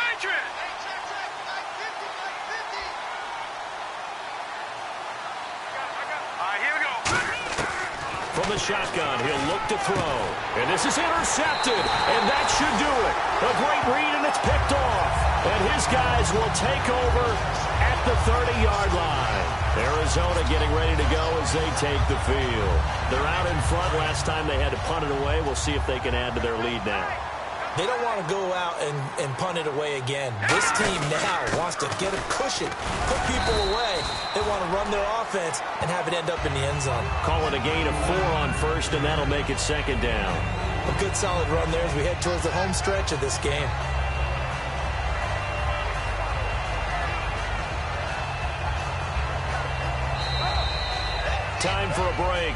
From the shotgun, he'll look to throw. And this is intercepted, and that should do it. A great read, and it's picked off. And his guys will take over at the 30-yard line. Arizona getting ready to go as they take the field. They're out in front. Last time they had to punt it away. We'll see if they can add to their lead now. They don't want to go out and punt it away again. This team now wants to get a cushion, put people away. They want to run their offense and have it end up in the end zone. Call it a gain of 4 on first, and that'll make it second down. A good solid run there as we head towards the home stretch of this game. Time for a break.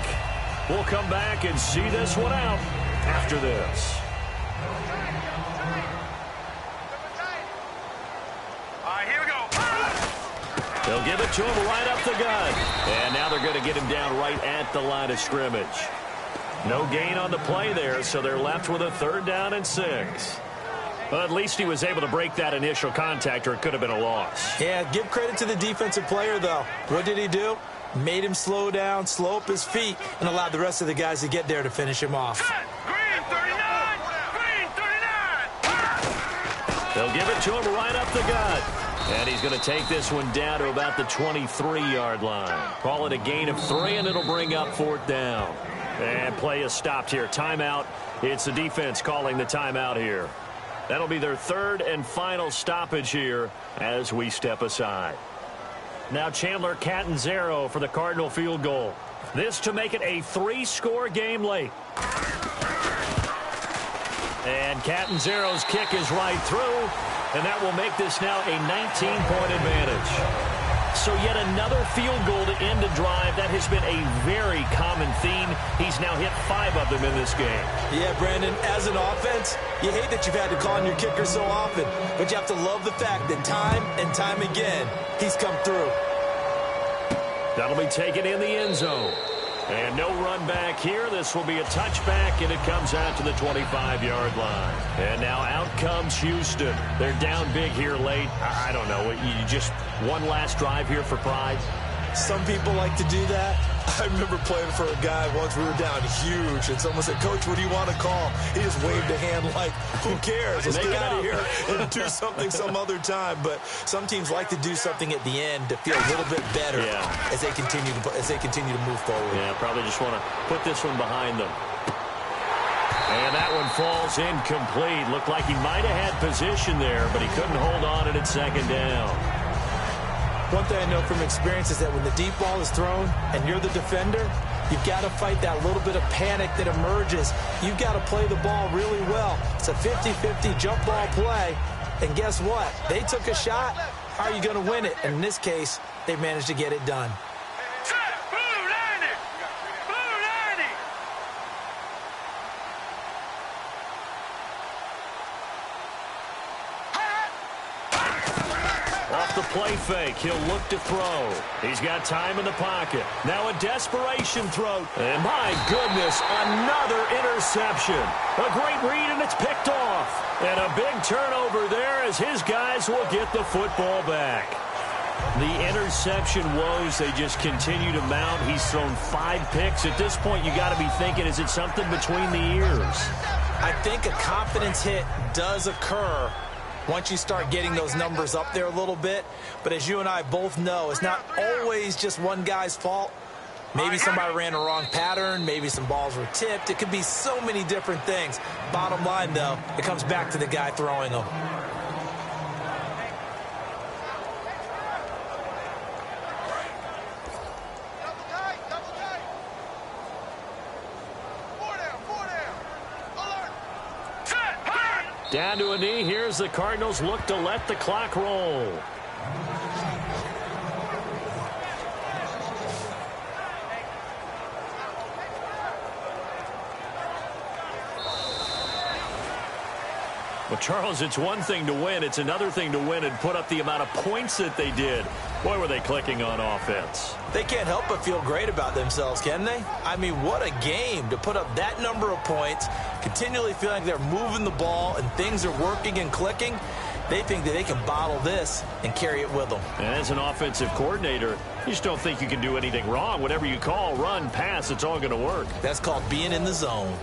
We'll come back and see this one out after this. They'll give it to him right up the gut. And now they're going to get him down right at the line of scrimmage. No gain on the play there, so they're left with a 3rd down and 6. Well, at least he was able to break that initial contact, or it could have been a loss. Yeah, give credit to the defensive player, though. What did he do? Made him slow down, slow up his feet, and allowed the rest of the guys to get there to finish him off. Green 39! Green 39! They'll give it to him right up the gut. And he's going to take this one down to about the 23-yard line. Call it a gain of 3, and it'll bring up 4th down. And play is stopped here. Timeout. It's the defense calling the timeout here. That'll be their 3rd and final stoppage here as we step aside. Now Chandler Catanzaro for the Cardinal field goal. This to make it a 3-score game late. And Catanzaro's kick is right through. And that will make this now a 19-point advantage. So yet another field goal to end a drive. That has been a very common theme. He's now hit 5 of them in this game. Yeah, Brandon, as an offense, you hate that you've had to call on your kicker so often. But you have to love the fact that time and time again, he's come through. That'll be taken in the end zone. And no run back here. This will be a touchback, and it comes out to the 25-yard line. And now out comes Houston. They're down big here late. I don't know. You just one last drive here for pride? Some people like to do that. I remember playing for a guy once. We were down huge, and someone said, "Coach, what do you want to call?" He just waved a hand like, who cares? Let's get out of here and do something some other time. But some teams like to do something at the end to feel a little bit better as they continue to move forward. Yeah, probably just want to put this one behind them. And that one falls incomplete. Looked like he might have had position there, but he couldn't hold on at second down. One thing I know from experience is that when the deep ball is thrown and you're the defender, you've got to fight that little bit of panic that emerges. You've got to play the ball really well. It's a 50-50 jump ball play. And guess what? They took a shot. How are you going to win it? And in this case, they managed to get it done. The play fake. He'll look to throw. He's got time in the pocket. Now a desperation throw. And my goodness, another interception. A great read, and it's picked off. And a big turnover there as his guys will get the football back. The interception woes, they just continue to mount. He's thrown 5 picks. At this point, you got to be thinking, is it something between the ears? I think a confidence hit does occur once you start getting those numbers up there a little bit. But as you and I both know, it's not always just one guy's fault. Maybe somebody ran a wrong pattern. Maybe some balls were tipped. It could be so many different things. Bottom line, though, it comes back to the guy throwing them. Down to a knee. Here's the Cardinals look to let the clock roll. Well, Charles, it's one thing to win. It's another thing to win and put up the amount of points that they did. Boy, were they clicking on offense. They can't help but feel great about themselves, can they? I mean, what a game to put up that number of points, continually feeling like they're moving the ball and things are working and clicking. They think that they can bottle this and carry it with them. And as an offensive coordinator, you just don't think you can do anything wrong. Whatever you call, run, pass, it's all going to work. That's called being in the zone.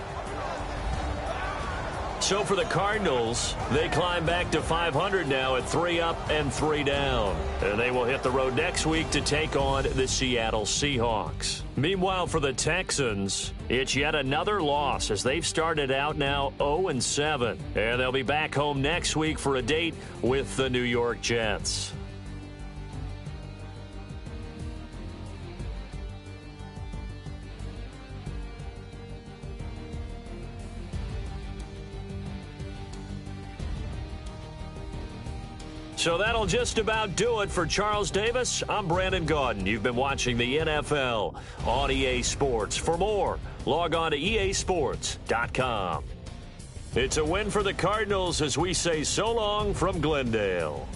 So for the Cardinals, they climb back to 500 now at 3 up and 3 down. And they will hit the road next week to take on the Seattle Seahawks. Meanwhile, for the Texans, it's yet another loss as they've started out now 0-7. And they'll be back home next week for a date with the New York Jets. So that'll just about do it for Charles Davis. I'm Brandon Gaudin. You've been watching the NFL on EA Sports. For more, log on to easports.com. It's a win for the Cardinals as we say so long from Glendale.